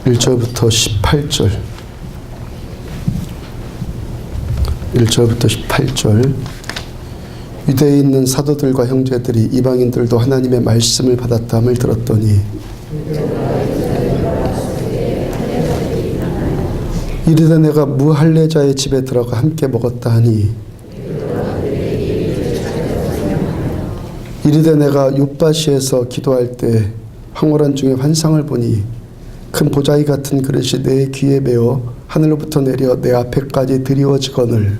1절부터 18절 1절부터 18절 유대에 있는 사도들과 형제들이 이방인들도 하나님의 말씀을 받았다함을 들었더니 이르되 내가 무할례자의 집에 들어가 함께 먹었다 하니 이르되 내가 욥바시에서 기도할 때 황홀한 중에 환상을 보니 큰 보자기 같은 그릇이 내 귀에 매어 하늘로부터 내려 내 앞에까지 드리워지거늘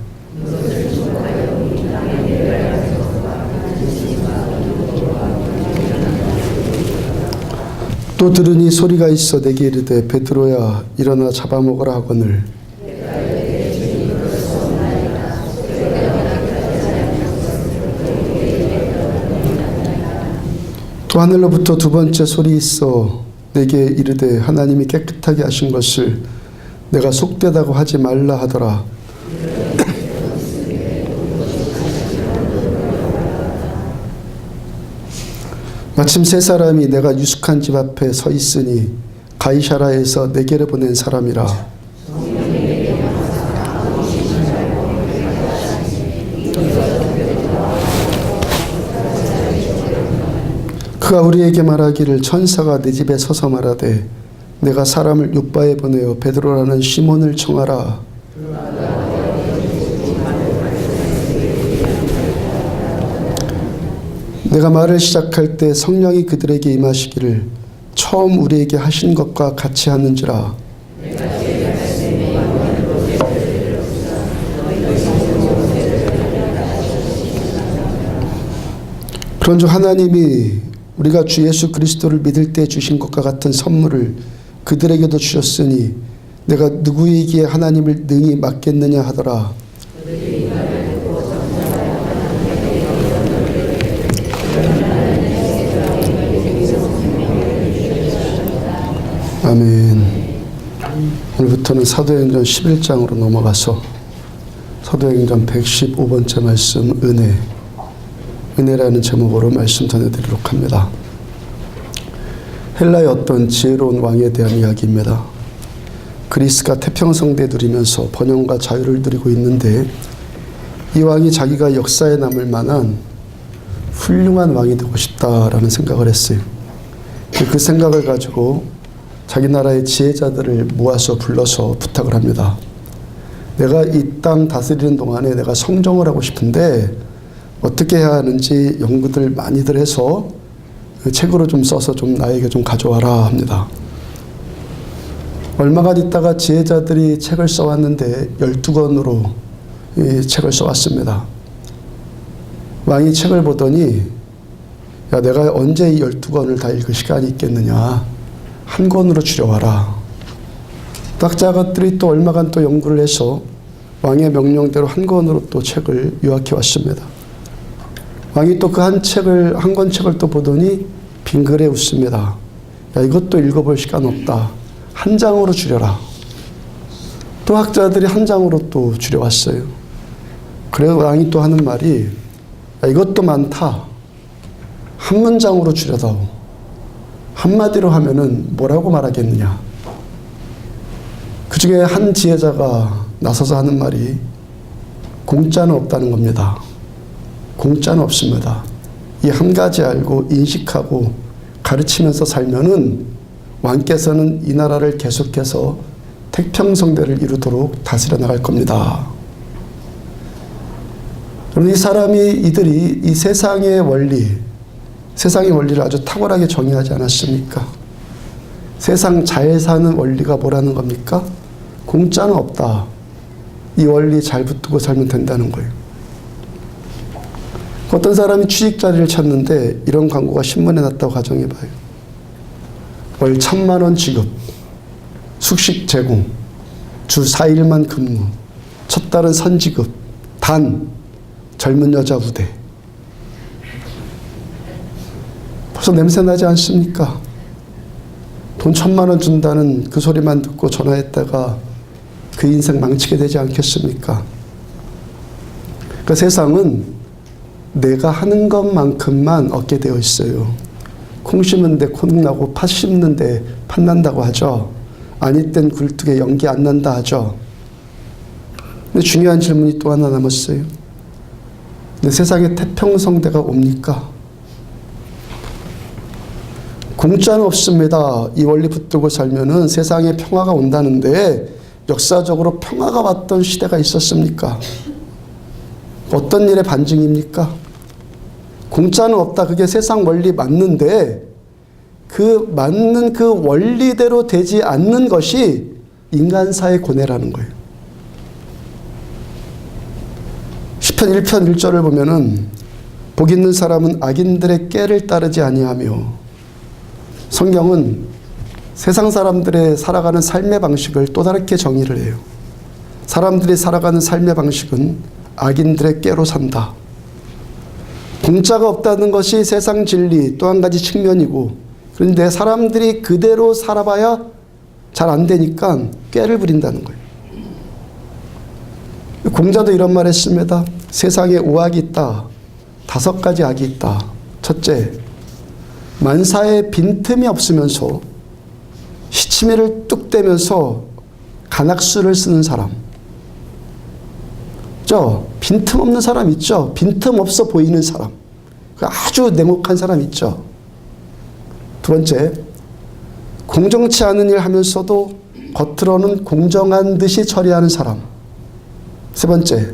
또 들으니 소리가 있어 내게 이르되 베드로야 일어나 잡아먹으라 하거늘 또 하늘로부터 두 번째 소리 있어 내게 이르되 하나님이 깨끗하게 하신 것을 내가 속되다고 하지 말라 하더라. 마침 세 사람이 내가 유숙한 집 앞에 서 있으니 가이사라에서 내게를 보낸 사람이라. 그가 우리에게 말하기를 천사가 내 집에 서서 말하되 내가 사람을 욥바에 보내어 베드로라는 시몬을 청하라. 내가 말을 시작할 때 성령이 그들에게 임하시기를 처음 우리에게 하신 것과 같이 하는지라. 그런즉 하나님이 우리가 주 예수 그리스도를 믿을 때 주신 것과 같은 선물을 그들에게도 주셨으니 내가 누구에게 하나님을 능히 맡겠느냐 하더라. 아멘. 오늘부터는 사도행전 11장으로 넘어가서 사도행전 115번째 말씀 은혜라는 제목으로 말씀 전해드리도록 합니다. 헬라의 어떤 지혜로운 왕에 대한 이야기입니다. 그리스가 태평성대 누리면서 번영과 자유를 누리고 있는데 이 왕이 자기가 역사에 남을 만한 훌륭한 왕이 되고 싶다라는 생각을 했어요. 그 생각을 가지고 자기 나라의 지혜자들을 모아서 불러서 부탁을 합니다. 내가 이 땅 다스리는 동안에 내가 성정을 하고 싶은데 어떻게 해야 하는지 연구들 많이들 해서 책으로 좀 써서 좀 나에게 좀 가져와라 합니다. 얼마간 있다가 지혜자들이 책을 써왔는데 12권으로 이 책을 써왔습니다. 왕이 책을 보더니 야 내가 언제 이 12권을 다 읽을 시간이 있겠느냐. 한 권으로 줄여와라. 학자들이 또 얼마간 또 연구를 해서 왕의 명령대로 한 권으로 또 책을 요약해 왔습니다. 왕이 또 그 한 권 책을 또 보더니 빙그레 웃습니다. 야 이것도 읽어볼 시간 없다. 한 장으로 줄여라. 또 학자들이 한 장으로 또 줄여왔어요. 그래서 왕이 또 하는 말이 야 이것도 많다. 한 문장으로 줄여다오. 한마디로 하면은 뭐라고 말하겠느냐. 그 중에 한 지혜자가 나서서 하는 말이 공짜는 없다는 겁니다. 공짜는 없습니다. 이 한 가지 알고 인식하고 가르치면서 살면은 왕께서는 이 나라를 계속해서 태평성대를 이루도록 다스려 나갈 겁니다. 그럼 이들이 이 세상의 원리를 아주 탁월하게 정의하지 않았습니까? 세상 잘 사는 원리가 뭐라는 겁니까? 공짜는 없다. 이 원리 잘 붙들고 살면 된다는 거예요. 어떤 사람이 취직 자리를 찾는데 이런 광고가 신문에 났다고 가정해봐요. 월 1,000만 원 지급, 숙식 제공, 주 4일만 근무, 첫 달은 선지급, 단, 젊은 여자 우대. 벌써 냄새 나지 않습니까? 돈 1,000만 원 준다는 그 소리만 듣고 전화했다가 그 인생 망치게 되지 않겠습니까? 그 세상은 내가 하는 것만큼만 얻게 되어 있어요. 콩 심는데 콩 나고 팥 심는데 팥 난다고 하죠. 아니 땐 굴뚝에 연기 안 난다 하죠. 근데 중요한 질문이 또 하나 남았어요. 근데 세상에 태평성대가 옵니까? 공짜는 없습니다. 이 원리 붙들고 살면은 세상에 평화가 온다는데 역사적으로 평화가 왔던 시대가 있었습니까? 어떤 일의 반증입니까? 공짜는 없다. 그게 세상 원리 맞는데 그 맞는 그 원리대로 되지 않는 것이 인간사의 고뇌라는 거예요. 시편 1편 1절을 보면은 복 있는 사람은 악인들의 꾀를 따르지 아니하며, 성경은 세상 사람들의 살아가는 삶의 방식을 또 다르게 정의를 해요. 사람들이 살아가는 삶의 방식은 악인들의 꾀로 산다. 공짜가 없다는 것이 세상 진리 또 한 가지 측면이고, 그런데 사람들이 그대로 살아봐야 잘 안 되니까 꾀를 부린다는 거예요. 공자도 이런 말 했습니다. 세상에 오악이 있다. 5가지 악이 있다. 첫째, 만사에 빈틈이 없으면서 시치미를 뚝 떼면서 간악수를 쓰는 사람. 빈틈 없는 사람 있죠. 빈틈 없어 보이는 사람. 아주 냉혹한 사람 있죠. 두 번째, 공정치 않은 일 하면서도 겉으로는 공정한 듯이 처리하는 사람. 세 번째,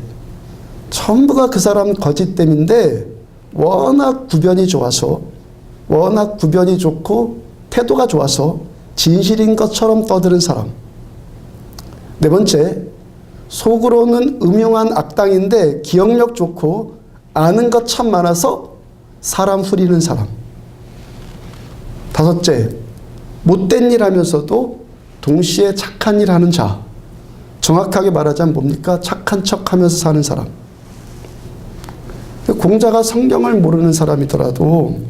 전부가 그 사람 거짓됨인데 워낙 구변이 좋아서, 워낙 구변이 좋고 태도가 좋아서 진실인 것처럼 떠드는 사람. 네 번째, 속으로는 음흉한 악당인데 기억력 좋고 아는 것 참 많아서 사람 후리는 사람. 다섯째, 못된 일 하면서도 동시에 착한 일 하는 자. 정확하게 말하자면 뭡니까? 착한 척 하면서 사는 사람. 공자가 성경을 모르는 사람이라도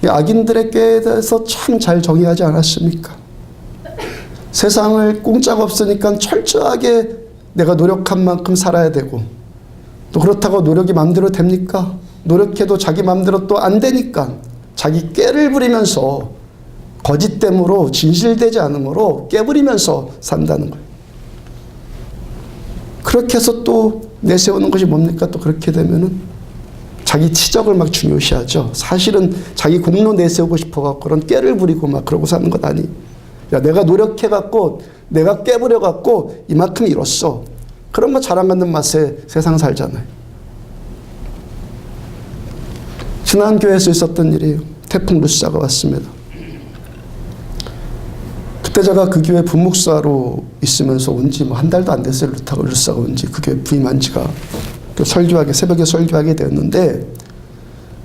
악인들의 꾀에 대해서 참 잘 정의하지 않았습니까? 세상을 공짜가 없으니까 철저하게 내가 노력한 만큼 살아야 되고, 또 그렇다고 노력이 마음대로 됩니까? 노력해도 자기 마음대로 또 안 되니까 자기 꾀를 부리면서, 거짓됨으로 진실되지 않음으로 깨부리면서 산다는 거예요. 그렇게 해서 또 내세우는 것이 뭡니까? 또 그렇게 되면은 자기 치적을 막 중요시하죠. 사실은 자기 공로 내세우고 싶어갖고 그런 꾀를 부리고 막 그러고 사는 것 아니. 야, 내가 노력해갖고 내가 깨부려갖고 이만큼 이뤘어. 그런 거 자랑하는 맛에 세상 살잖아요. 지난 교회에서 있었던 일이에요. 태풍 루사가 왔습니다. 그때 제가 그 교회 부목사로 있으면서 온 지 한 달도 안 됐어요. 루사가 온 지. 그 교회 부임한 지가. 새벽에 설교하게 되었는데,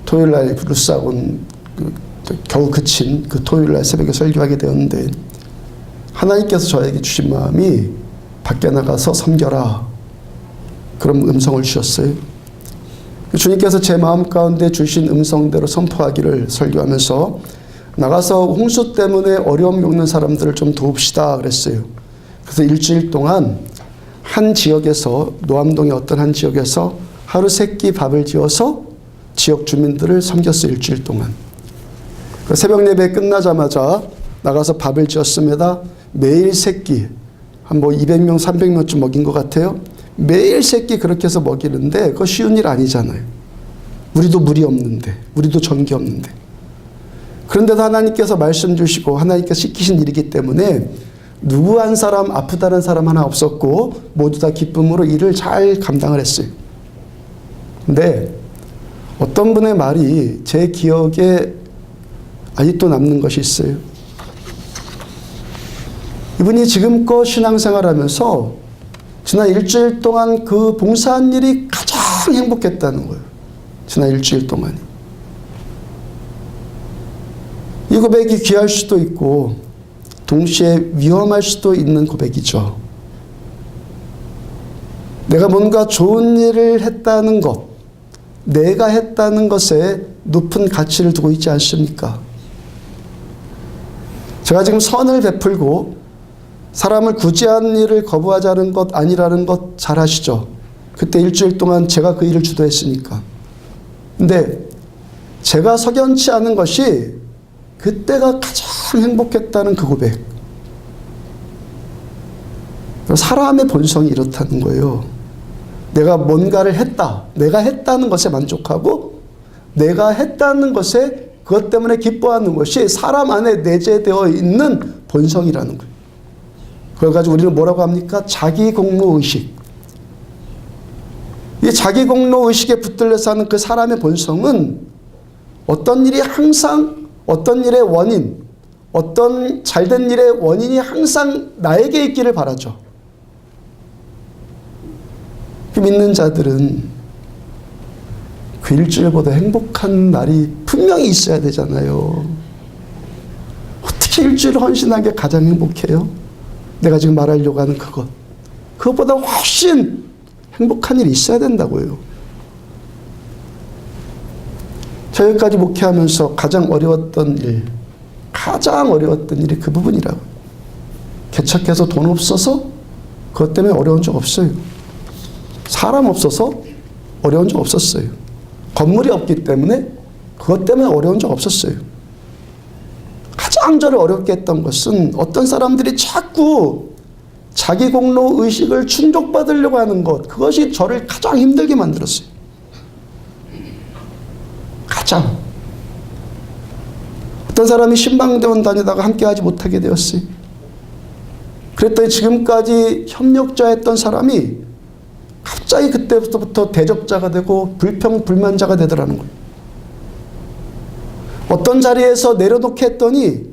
토요일날 루사가 온 겨우 그친 그 토요일날 새벽에 설교하게 되었는데, 하나님께서 저에게 주신 마음이 밖에 나가서 섬겨라, 그런 음성을 주셨어요. 주님께서 제 마음 가운데 주신 음성대로 선포하기를 설교하면서, 나가서 홍수 때문에 어려움 겪는 사람들을 좀 도웁시다 그랬어요. 그래서 일주일 동안 한 지역에서, 노암동의 어떤 한 지역에서 하루 3끼 밥을 지어서 지역 주민들을 섬겼어요. 일주일 동안. 새벽 예배 끝나자마자 나가서 밥을 지었습니다. 매일 3끼, 한 200명, 300명쯤 먹인 것 같아요. 매일 3끼 그렇게 해서 먹이는데 그거 쉬운 일 아니잖아요. 우리도 물이 없는데, 우리도 전기 없는데. 그런데도 하나님께서 말씀 주시고 하나님께서 시키신 일이기 때문에 누구 한 사람 아프다는 사람 하나 없었고 모두 다 기쁨으로 일을 잘 감당을 했어요. 근데 어떤 분의 말이 제 기억에 아직도 남는 것이 있어요. 이분이 지금껏 신앙생활하면서 지난 일주일 동안 그 봉사한 일이 가장 행복했다는 거예요. 지난 일주일 동안이. 이 고백이 귀할 수도 있고 동시에 위험할 수도 있는 고백이죠. 내가 뭔가 좋은 일을 했다는 것, 내가 했다는 것에 높은 가치를 두고 있지 않습니까? 제가 지금 선을 베풀고 사람을 구제하는 일을 거부하자는 것 아니라는 것 잘 아시죠? 그때 일주일 동안 제가 그 일을 주도했으니까. 근데 제가 석연치 않은 것이 그때가 가장 가장 행복했다는 그 고백. 사람의 본성이 이렇다는 거예요. 내가 뭔가를 했다. 내가 했다는 것에 만족하고 내가 했다는 것에 그것 때문에 기뻐하는 것이 사람 안에 내재되어 있는 본성이라는 거예요. 그걸 가지고 우리는 뭐라고 합니까? 자기공로의식. 이 자기공로의식에 붙들려서 하는 그 사람의 본성은 어떤 일이 항상 어떤 일의 원인, 어떤 잘된 일의 원인이 항상 나에게 있기를 바라죠. 믿는 자들은 그 일주일보다 행복한 날이 분명히 있어야 되잖아요. 어떻게 일주일 헌신한 게 가장 행복해요? 내가 지금 말하려고 하는 그것. 그것보다 훨씬 행복한 일이 있어야 된다고요. 저희까지 목회하면서 가장 어려웠던 일이 그 부분이라고. 개척해서 돈 없어서 그것 때문에 어려운 적 없어요. 사람 없어서 어려운 적 없었어요. 건물이 없기 때문에 그것 때문에 어려운 적 없었어요. 가장 저를 어렵게 했던 것은 어떤 사람들이 자꾸 자기 공로 의식을 충족받으려고 하는 것, 그것이 저를 가장 힘들게 만들었어요. 가장. 어떤 사람이 신방대원 다니다가 함께하지 못하게 되었어요. 그랬더니 지금까지 협력자였던 사람이 갑자기 그때부터 대적자가 되고 불평불만자가 되더라는 거예요. 어떤 자리에서 내려놓게 했더니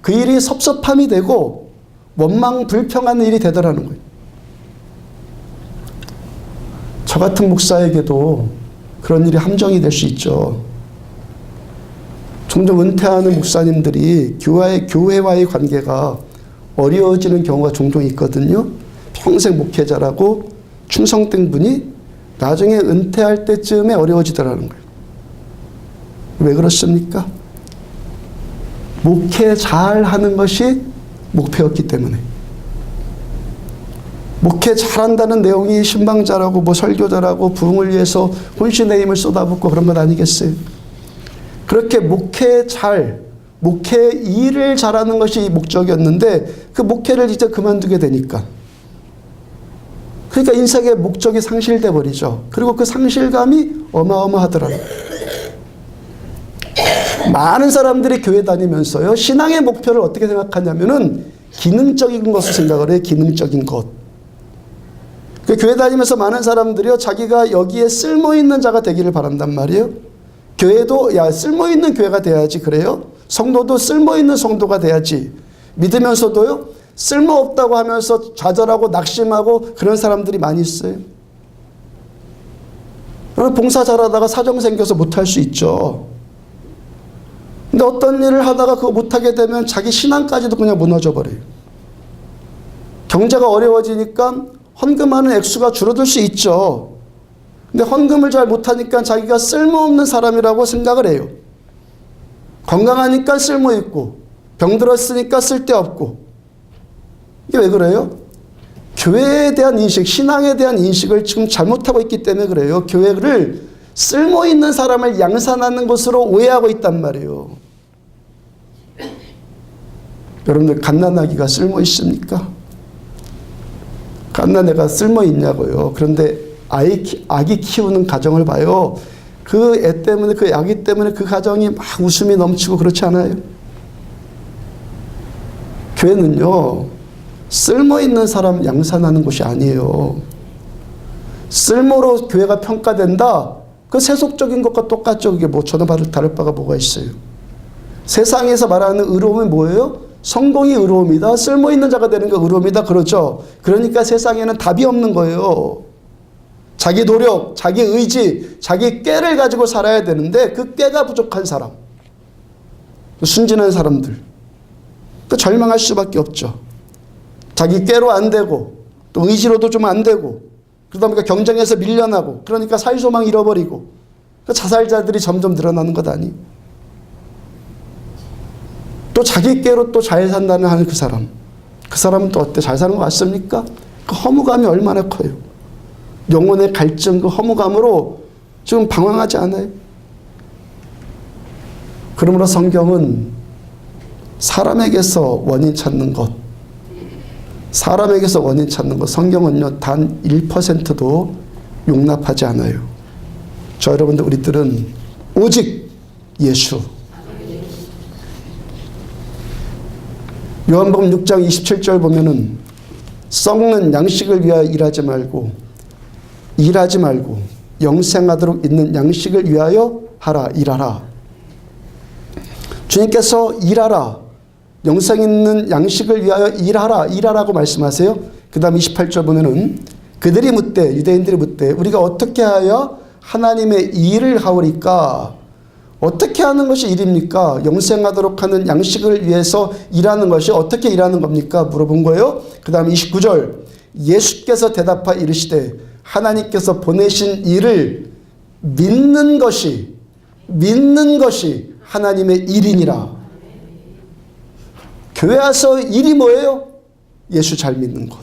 그 일이 섭섭함이 되고 원망 불평하는 일이 되더라는 거예요. 저 같은 목사에게도 그런 일이 함정이 될 수 있죠. 종종 은퇴하는 목사님들이 교회와의 관계가 어려워지는 경우가 종종 있거든요. 평생 목회자라고 충성된 분이 나중에 은퇴할 때쯤에 어려워지더라는 거예요. 왜 그렇습니까? 목회 잘하는 것이 목표였기 때문에. 목회 잘한다는 내용이 신방자라고 뭐 설교자라고 부흥을 위해서 혼신의 힘을 쏟아붓고 그런 것 아니겠어요? 그렇게 목회 일을 잘하는 것이 목적이었는데 그 목회를 이제 그만두게 되니까. 그러니까 인생의 목적이 상실돼 버리죠. 그리고 그 상실감이 어마어마하더라고요. 많은 사람들이 교회 다니면서요, 신앙의 목표를 어떻게 생각하냐면은 기능적인 것을 생각을 해요. 기능적인 것. 그 교회 다니면서 많은 사람들이요, 자기가 여기에 쓸모있는 자가 되기를 바란단 말이에요. 교회도 쓸모있는 교회가 돼야지 그래요. 성도도 쓸모있는 성도가 돼야지. 믿으면서도요, 쓸모없다고 하면서 좌절하고 낙심하고 그런 사람들이 많이 있어요. 봉사 잘하다가 사정 생겨서 못할 수 있죠. 근데 어떤 일을 하다가 그거 못하게 되면 자기 신앙까지도 그냥 무너져 버려요. 경제가 어려워지니까 헌금하는 액수가 줄어들 수 있죠. 근데 헌금을 잘 못하니까 자기가 쓸모없는 사람이라고 생각을 해요. 건강하니까 쓸모있고 병들었으니까 쓸데없고. 이게 왜 그래요? 교회에 대한 인식, 신앙에 대한 인식을 지금 잘못하고 있기 때문에 그래요. 교회를 쓸모있는 사람을 양산하는 것으로 오해하고 있단 말이에요. 여러분들 갓난아기가 쓸모있습니까? 갓난애가 쓸모있냐고요. 그런데 아기 키우는 가정을 봐요. 그 애 때문에, 그 아기 때문에 그 가정이 막 웃음이 넘치고 그렇지 않아요? 교회는요, 쓸모있는 사람 양산하는 곳이 아니에요. 쓸모로 교회가 평가된다? 그 세속적인 것과 똑같죠. 그게 뭐 저는 다를 바가 뭐가 있어요. 세상에서 말하는 의로움이 뭐예요? 성공이 의로움이다. 쓸모있는 자가 되는 게 의로움이다. 그러죠. 그러니까 세상에는 답이 없는 거예요. 자기 노력, 자기 의지, 자기 꾀를 가지고 살아야 되는데 그 꾀가 부족한 사람, 순진한 사람들, 그 절망할 수밖에 없죠. 자기 꾀로 안 되고 또 의지로도 좀 안 되고 그러다 보니까 경쟁에서 밀려나고 그러니까 사회소망 잃어버리고 그 자살자들이 점점 늘어나는 것 아니? 또 자기 꾀로 또 잘 산다는 하는 그 사람은 또 어때? 잘 사는 것 같습니까? 그 허무감이 얼마나 커요. 영혼의 갈증, 그 허무감으로 지금 방황하지 않아요? 그러므로 성경은 사람에게서 원인 찾는 것, 사람에게서 원인 찾는 것, 성경은요 단 1%도 용납하지 않아요. 저 여러분들, 우리들은 오직 예수. 요한복음 6장 27절 보면은 썩는 양식을 위하여 일하지 말고 영생하도록 있는 양식을 위하여 하라, 일하라. 주님께서 일하라, 영생 있는 양식을 위하여 일하라고 말씀하세요. 그 다음 28절 보면은 그들이 묻되, 유대인들이 묻되, 우리가 어떻게 하여 하나님의 일을 하오리까? 어떻게 하는 것이 일입니까? 영생하도록 하는 양식을 위해서 일하는 것이 어떻게 일하는 겁니까? 물어본 거예요. 그 다음 29절, 예수께서 대답하여 이르시되 하나님께서 보내신 일을 믿는 것이 하나님의 일이니라. 교회 와서 일이 뭐예요? 예수 잘 믿는 것.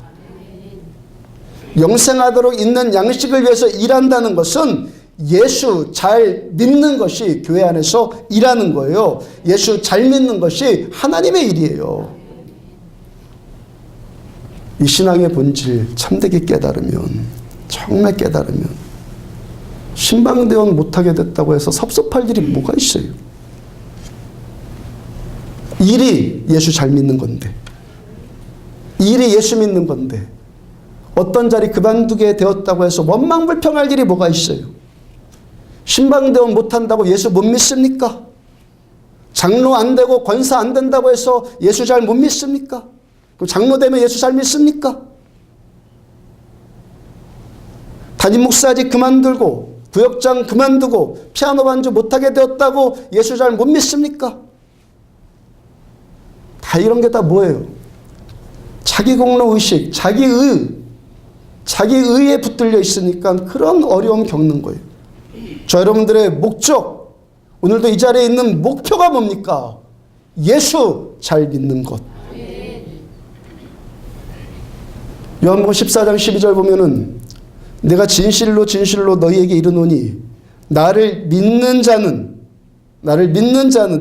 영생하도록 있는 양식을 위해서 일한다는 것은 예수 잘 믿는 것이 교회 안에서 일하는 거예요. 예수 잘 믿는 것이 하나님의 일이에요. 이 신앙의 본질 참되게 깨달으면, 정말 깨달으면 신방대원 못하게 됐다고 해서 섭섭할 일이 뭐가 있어요? 일이 예수 잘 믿는 건데, 일이 예수 믿는 건데 어떤 자리 그만두게 되었다고 해서 원망불평할 일이 뭐가 있어요? 신방대원 못한다고 예수 못 믿습니까? 장로 안 되고 권사 안 된다고 해서 예수 잘 못 믿습니까? 그럼 장로 되면 예수 잘 믿습니까? 담임 목사직 그만두고 구역장 그만두고 피아노 반주 못하게 되었다고 예수 잘 못 믿습니까? 다 이런 게 다 뭐예요? 자기 공로 의식, 자기의에 붙들려 있으니까 그런 어려움 겪는 거예요. 저 여러분들의 목적, 오늘도 이 자리에 있는 목표가 뭡니까? 예수 잘 믿는 것. 요한복음 14장 12절 보면은 내가 진실로 너희에게 이르노니 나를 믿는 자는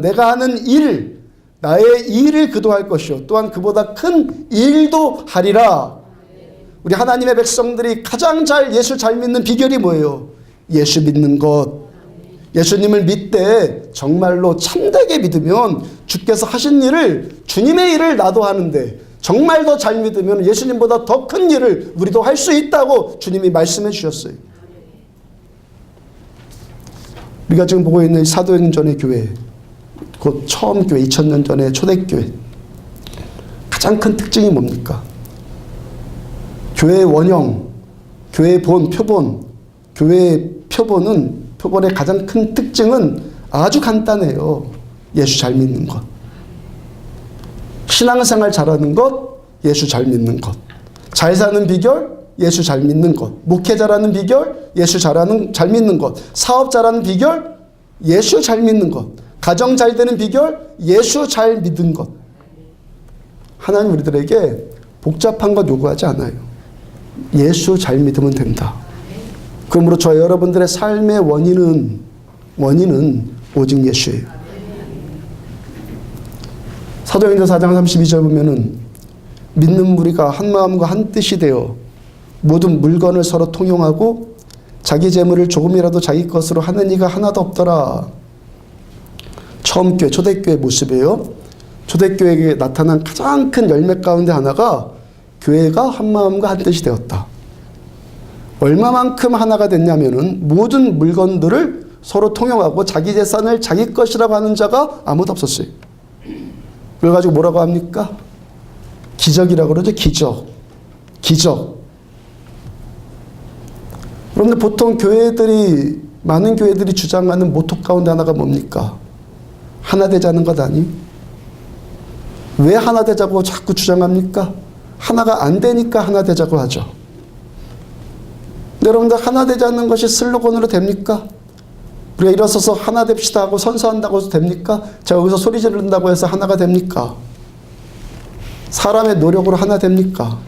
내가 하는 일, 나의 일을 그도 할 것이요 또한 그보다 큰 일도 하리라. 우리 하나님의 백성들이 가장 예수 잘 믿는 비결이 뭐예요? 예수 믿는 것. 예수님을 믿되 정말로 참되게 믿으면 주께서 하신 일을, 주님의 일을 나도 하는데 정말 더 잘 믿으면 예수님보다 더 큰 일을 우리도 할 수 있다고 주님이 말씀해 주셨어요. 우리가 지금 보고 있는 사도행전의 교회, 곧 처음 교회, 2000년 전의 초대교회, 가장 큰 특징이 뭡니까? 교회의 원형, 교회의 교회의 표본의 가장 큰 특징은 아주 간단해요. 예수 잘 믿는 것. 신앙생활 잘하는 것, 예수 잘 믿는 것. 잘 사는 비결, 예수 잘 믿는 것. 목회 잘하는 비결, 예수 잘 믿는 것. 사업 잘하는 비결, 예수 잘 믿는 것. 가정 잘 되는 비결, 예수 잘 믿는 것. 하나님 우리들에게 복잡한 것 요구하지 않아요. 예수 잘 믿으면 된다. 그러므로 저 여러분들의 삶의 원인은 오직 예수예요. 사도행전 4장 32절 보면은 믿는 무리가 한 마음과 한 뜻이 되어 모든 물건을 서로 통용하고 자기 재물을 조금이라도 자기 것으로 하는 이가 하나도 없더라. 처음 교회, 초대교회 모습이에요. 초대교회에 나타난 가장 큰 열매 가운데 하나가 교회가 한 마음과 한 뜻이 되었다. 얼마만큼 하나가 됐냐면은 모든 물건들을 서로 통용하고 자기 재산을 자기 것이라고 하는 자가 아무도 없었어요. 그래가지고 뭐라고 합니까? 기적이라고 그러죠. 기적. 그런데 보통 많은 교회들이 주장하는 모토 가운데 하나가 뭡니까? 하나 되자는 것 아니? 왜 하나 되자고 자꾸 주장합니까? 하나가 안 되니까 하나 되자고 하죠. 여러분들 하나 되자는 것이 슬로건으로 됩니까? 우리가 일어서서 하나 됩시다 하고 선서한다고 해서 됩니까? 제가 여기서 소리 지른다고 해서 하나가 됩니까? 사람의 노력으로 하나 됩니까?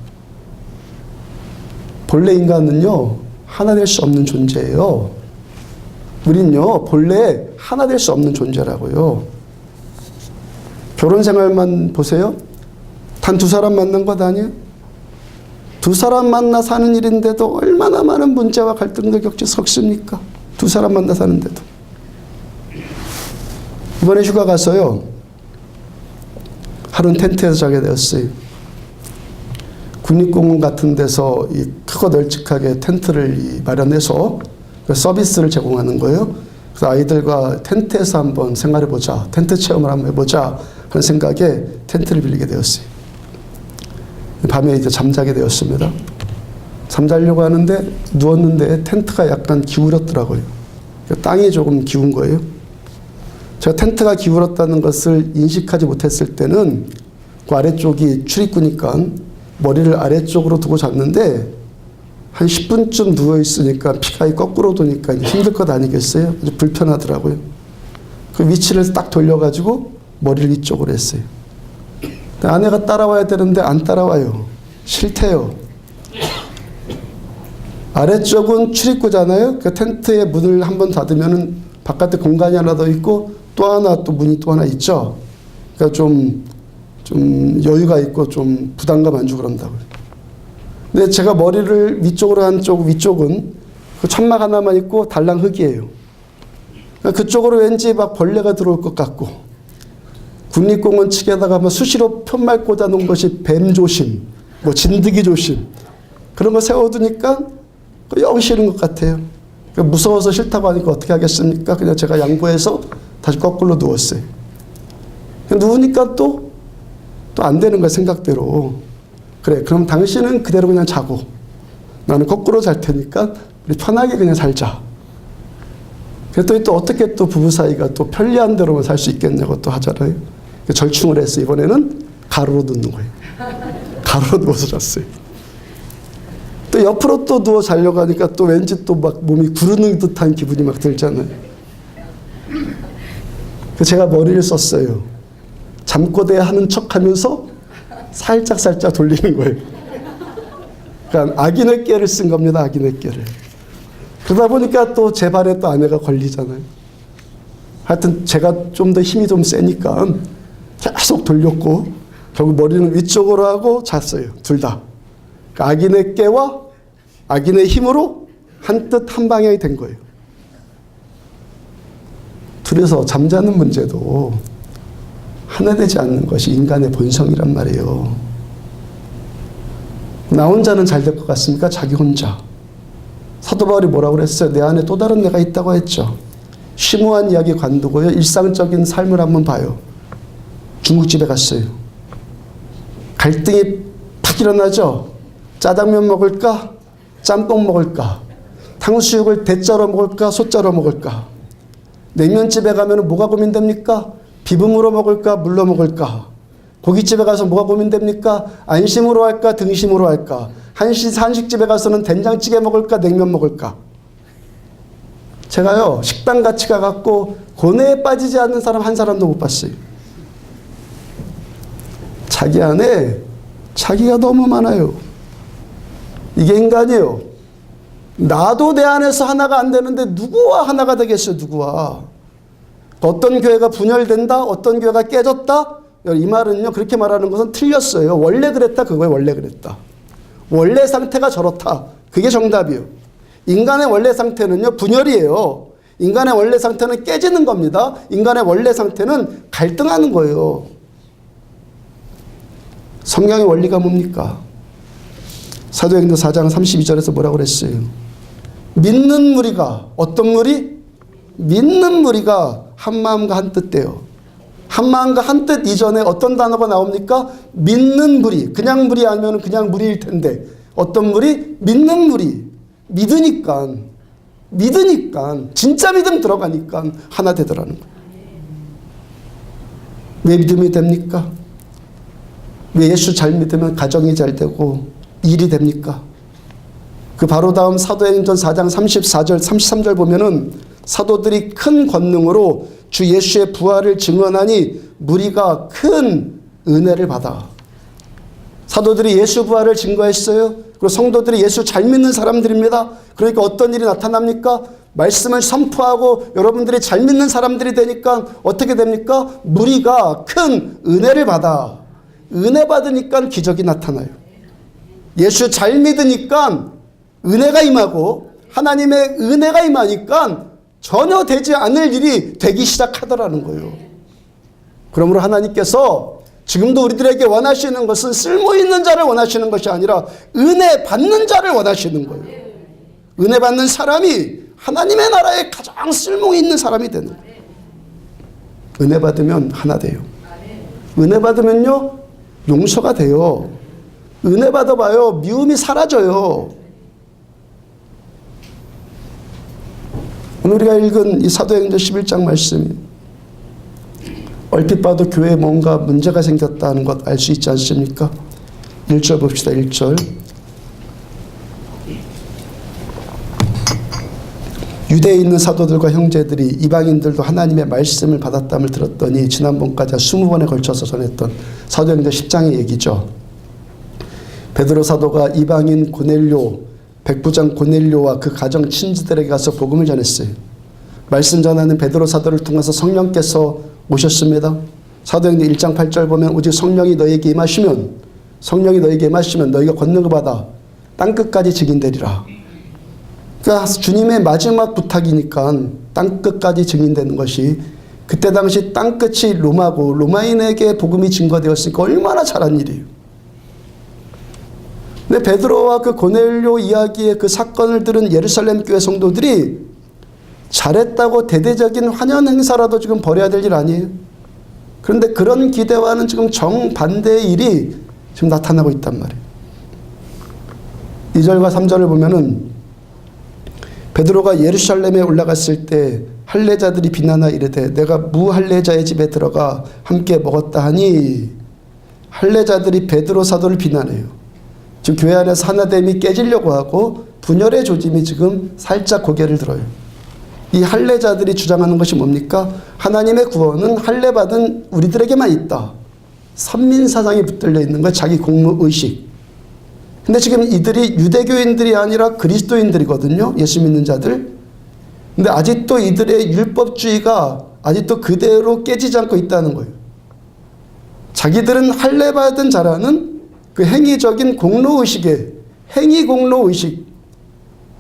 본래 인간은요, 하나 될 수 없는 존재예요. 우린요, 본래 하나 될 수 없는 존재라고요. 결혼 생활만 보세요. 단 두 사람 만난 것 아니에요? 두 사람 만나 사는 일인데도 얼마나 많은 문제와 갈등들 겪습니까? 두 사람 만나 사는데도. 이번에 휴가 가서요. 하루는 텐트에서 자게 되었어요. 국립공원 같은 데서 이 크고 널찍하게 텐트를 마련해서 서비스를 제공하는 거예요. 그래서 아이들과 텐트에서 한번 생활해보자. 텐트 체험을 한번 해보자 하는 생각에 텐트를 빌리게 되었어요. 밤에 이제 잠자게 되었습니다. 잠자려고 하는데 누웠는데 텐트가 약간 기울었더라고요. 땅이 조금 기운 거예요. 제가 텐트가 기울었다는 것을 인식하지 못했을 때는 그 아래쪽이 출입구니까 머리를 아래쪽으로 두고 잤는데 한 10분쯤 누워있으니까 피가 거꾸로 도니까 힘들 것 아니겠어요? 아주 불편하더라고요. 그 위치를 딱 돌려가지고 머리를 이쪽으로 했어요. 아내가 따라와야 되는데 안 따라와요. 싫대요. 아래쪽은 출입구잖아요. 그 텐트의 문을 한번 닫으면 바깥에 공간이 하나 더 있고 또 하나 또 문이 또 하나 있죠. 그러니까 좀 여유가 있고 좀 부담감 안 주고 그런다고요. 근데 제가 머리를 위쪽으로 한 위쪽은 그 천막 하나만 있고 달랑 흙이에요. 그러니까 그쪽으로 왠지 막 벌레가 들어올 것 같고 국립공원 측에다가 뭐 수시로 편말 꽂아 놓은 것이 뱀 조심, 뭐 진드기 조심 그런 거 세워두니까 영 싫은 것 같아요. 그러니까 무서워서 싫다고 하니까 어떻게 하겠습니까? 그냥 제가 양보해서 다시 거꾸로 누웠어요. 누우니까 또 안 되는 거야, 생각대로. 그래, 그럼 당신은 그대로 그냥 자고 나는 거꾸로 잘 테니까 우리 편하게 그냥 살자. 그랬더니 또 어떻게 또 부부 사이가 또 편리한 대로만 살 수 있겠냐고 또 하잖아요. 절충을 해서 이번에는 가로로 눕는 거예요. 가로로 누워서 잤어요. 또 옆으로 또 누워 자려고 하니까 또 왠지 또 막 몸이 구르는 듯한 기분이 막 들잖아요. 그래서 제가 머리를 썼어요. 잠꼬대 하는 척 하면서 살짝 돌리는 거예요. 그러니까 아기네 깨를 쓴 겁니다. 아기네 깨를. 그러다 보니까 또 제 발에 또 아내가 걸리잖아요. 하여튼 제가 좀 더 힘이 좀 세니까 계속 돌렸고 결국 머리는 위쪽으로 하고 잤어요. 둘 다. 그러니까 아기네 깨와 아기네 힘으로 한뜻 한 방향이 된 거예요. 둘이서 잠자는 문제도 하나 되지 않는 것이 인간의 본성이란 말이에요. 나 혼자는 잘 될 것 같습니까? 자기 혼자. 사도 바울이 뭐라고 그랬어요? 내 안에 또 다른 내가 있다고 했죠. 심오한 이야기 관두고요. 일상적인 삶을 한번 봐요. 중국집에 갔어요. 갈등이 팍 일어나죠. 짜장면 먹을까? 짬뽕 먹을까? 탕수육을 대짜로 먹을까? 소짜로 먹을까? 냉면집에 가면 뭐가 고민됩니까? 비빔으로 먹을까? 물로 먹을까? 고깃집에 가서 뭐가 고민됩니까? 안심으로 할까? 등심으로 할까? 한식집에 가서는 된장찌개 먹을까? 냉면 먹을까? 제가요 식당 같이 가갖고 고뇌에 빠지지 않는 사람 한 사람도 못 봤어요. 자기 안에 자기가 너무 많아요. 이게 인간이에요. 나도 내 안에서 하나가 안 되는데 누구와 하나가 되겠어요? 누구와? 어떤 교회가 분열된다? 어떤 교회가 깨졌다? 이 말은요 그렇게 말하는 것은 틀렸어요. 원래 그랬다 그거예요. 원래 그랬다. 원래 상태가 저렇다. 그게 정답이에요. 인간의 원래 상태는요 분열이에요. 인간의 원래 상태는 깨지는 겁니다. 인간의 원래 상태는 갈등하는 거예요. 성경의 원리가 뭡니까? 사도행전 4장 32절에서 뭐라고 그랬어요? 믿는 무리가 어떤 무리? 믿는 무리가 한 마음과 한 뜻대요. 한 마음과 한 뜻 이전에 어떤 단어가 나옵니까? 믿는 무리. 그냥 무리 아니면 그냥 무리일 텐데 어떤 무리? 믿는 무리. 믿으니까 진짜 믿음 들어가니까 하나 되더라는 거예요. 왜 믿음이 됩니까? 왜 예수 잘 믿으면 가정이 잘 되고 일이 됩니까? 그 바로 다음 사도행전 4장 34절 33절 보면은 사도들이 큰 권능으로 주 예수의 부활을 증언하니 무리가 큰 은혜를 받아. 사도들이 예수 부활을 증거했어요. 그리고 성도들이 예수 잘 믿는 사람들입니다. 그러니까 어떤 일이 나타납니까? 말씀을 선포하고 여러분들이 잘 믿는 사람들이 되니까 어떻게 됩니까? 무리가 큰 은혜를 받아. 은혜 받으니까 기적이 나타나요. 예수 잘 믿으니까 은혜가 임하고 하나님의 은혜가 임하니까 전혀 되지 않을 일이 되기 시작하더라는 거예요. 그러므로 하나님께서 지금도 우리들에게 원하시는 것은 쓸모있는 자를 원하시는 것이 아니라 은혜 받는 자를 원하시는 거예요. 은혜 받는 사람이 하나님의 나라에 가장 쓸모있는 사람이 되는 거예요. 은혜 받으면 하나 돼요. 은혜 받으면요 용서가 돼요. 은혜 받아봐요. 미움이 사라져요. 오늘 우리가 읽은 이 사도행전 11장 말씀이 얼핏 봐도 교회에 뭔가 문제가 생겼다는 것 알 수 있지 않습니까? 1절 봅시다. 1절. 유대에 있는 사도들과 형제들이 이방인들도 하나님의 말씀을 받았담을 들었더니 지난번까지 20번에 걸쳐서 전했던 사도행전 10장의 얘기죠. 베드로 사도가 이방인 고넬료, 백부장 고넬료와 그 가정 친지들에게 가서 복음을 전했어요. 말씀 전하는 베드로 사도를 통해서 성령께서 오셨습니다. 사도행전 1장 8절 보면 오직 성령이 너희에게 임하시면 너희가 권능을 받아 땅끝까지 증인되리라. 그러니까 주님의 마지막 부탁이니까 땅끝까지 증인되는 것이 그때 당시 땅끝이 로마고 로마인에게 복음이 증거되었으니까 얼마나 잘한 일이에요. 근데 베드로와 그 고넬료 이야기의 그 사건을 들은 예루살렘 교회 성도들이 잘했다고 대대적인 환영 행사라도 지금 벌여야 될 일 아니에요? 그런데 그런 기대와는 지금 정반대의 일이 지금 나타나고 있단 말이에요. 2절과 3절을 보면은 베드로가 예루살렘에 올라갔을 때 할례자들이 비난하 이르되 내가 무할례자의 집에 들어가 함께 먹었다 하니 할례자들이 베드로 사도를 비난해요. 지금 교회 안에서 하나됨이 깨지려고 하고 분열의 조짐이 지금 살짝 고개를 들어요. 이 할례자들이 주장하는 것이 뭡니까? 하나님의 구원은 할례받은 우리들에게만 있다. 선민사상이 붙들려 있는 거 자기 공로의식. 근데 지금 이들이 유대교인들이 아니라 그리스도인들이거든요. 예수 믿는 자들. 근데 아직도 이들의 율법주의가 아직도 그대로 깨지지 않고 있다는 거예요. 자기들은 할례받은 자라는 그 행위적인 공로의식에 행위공로의식,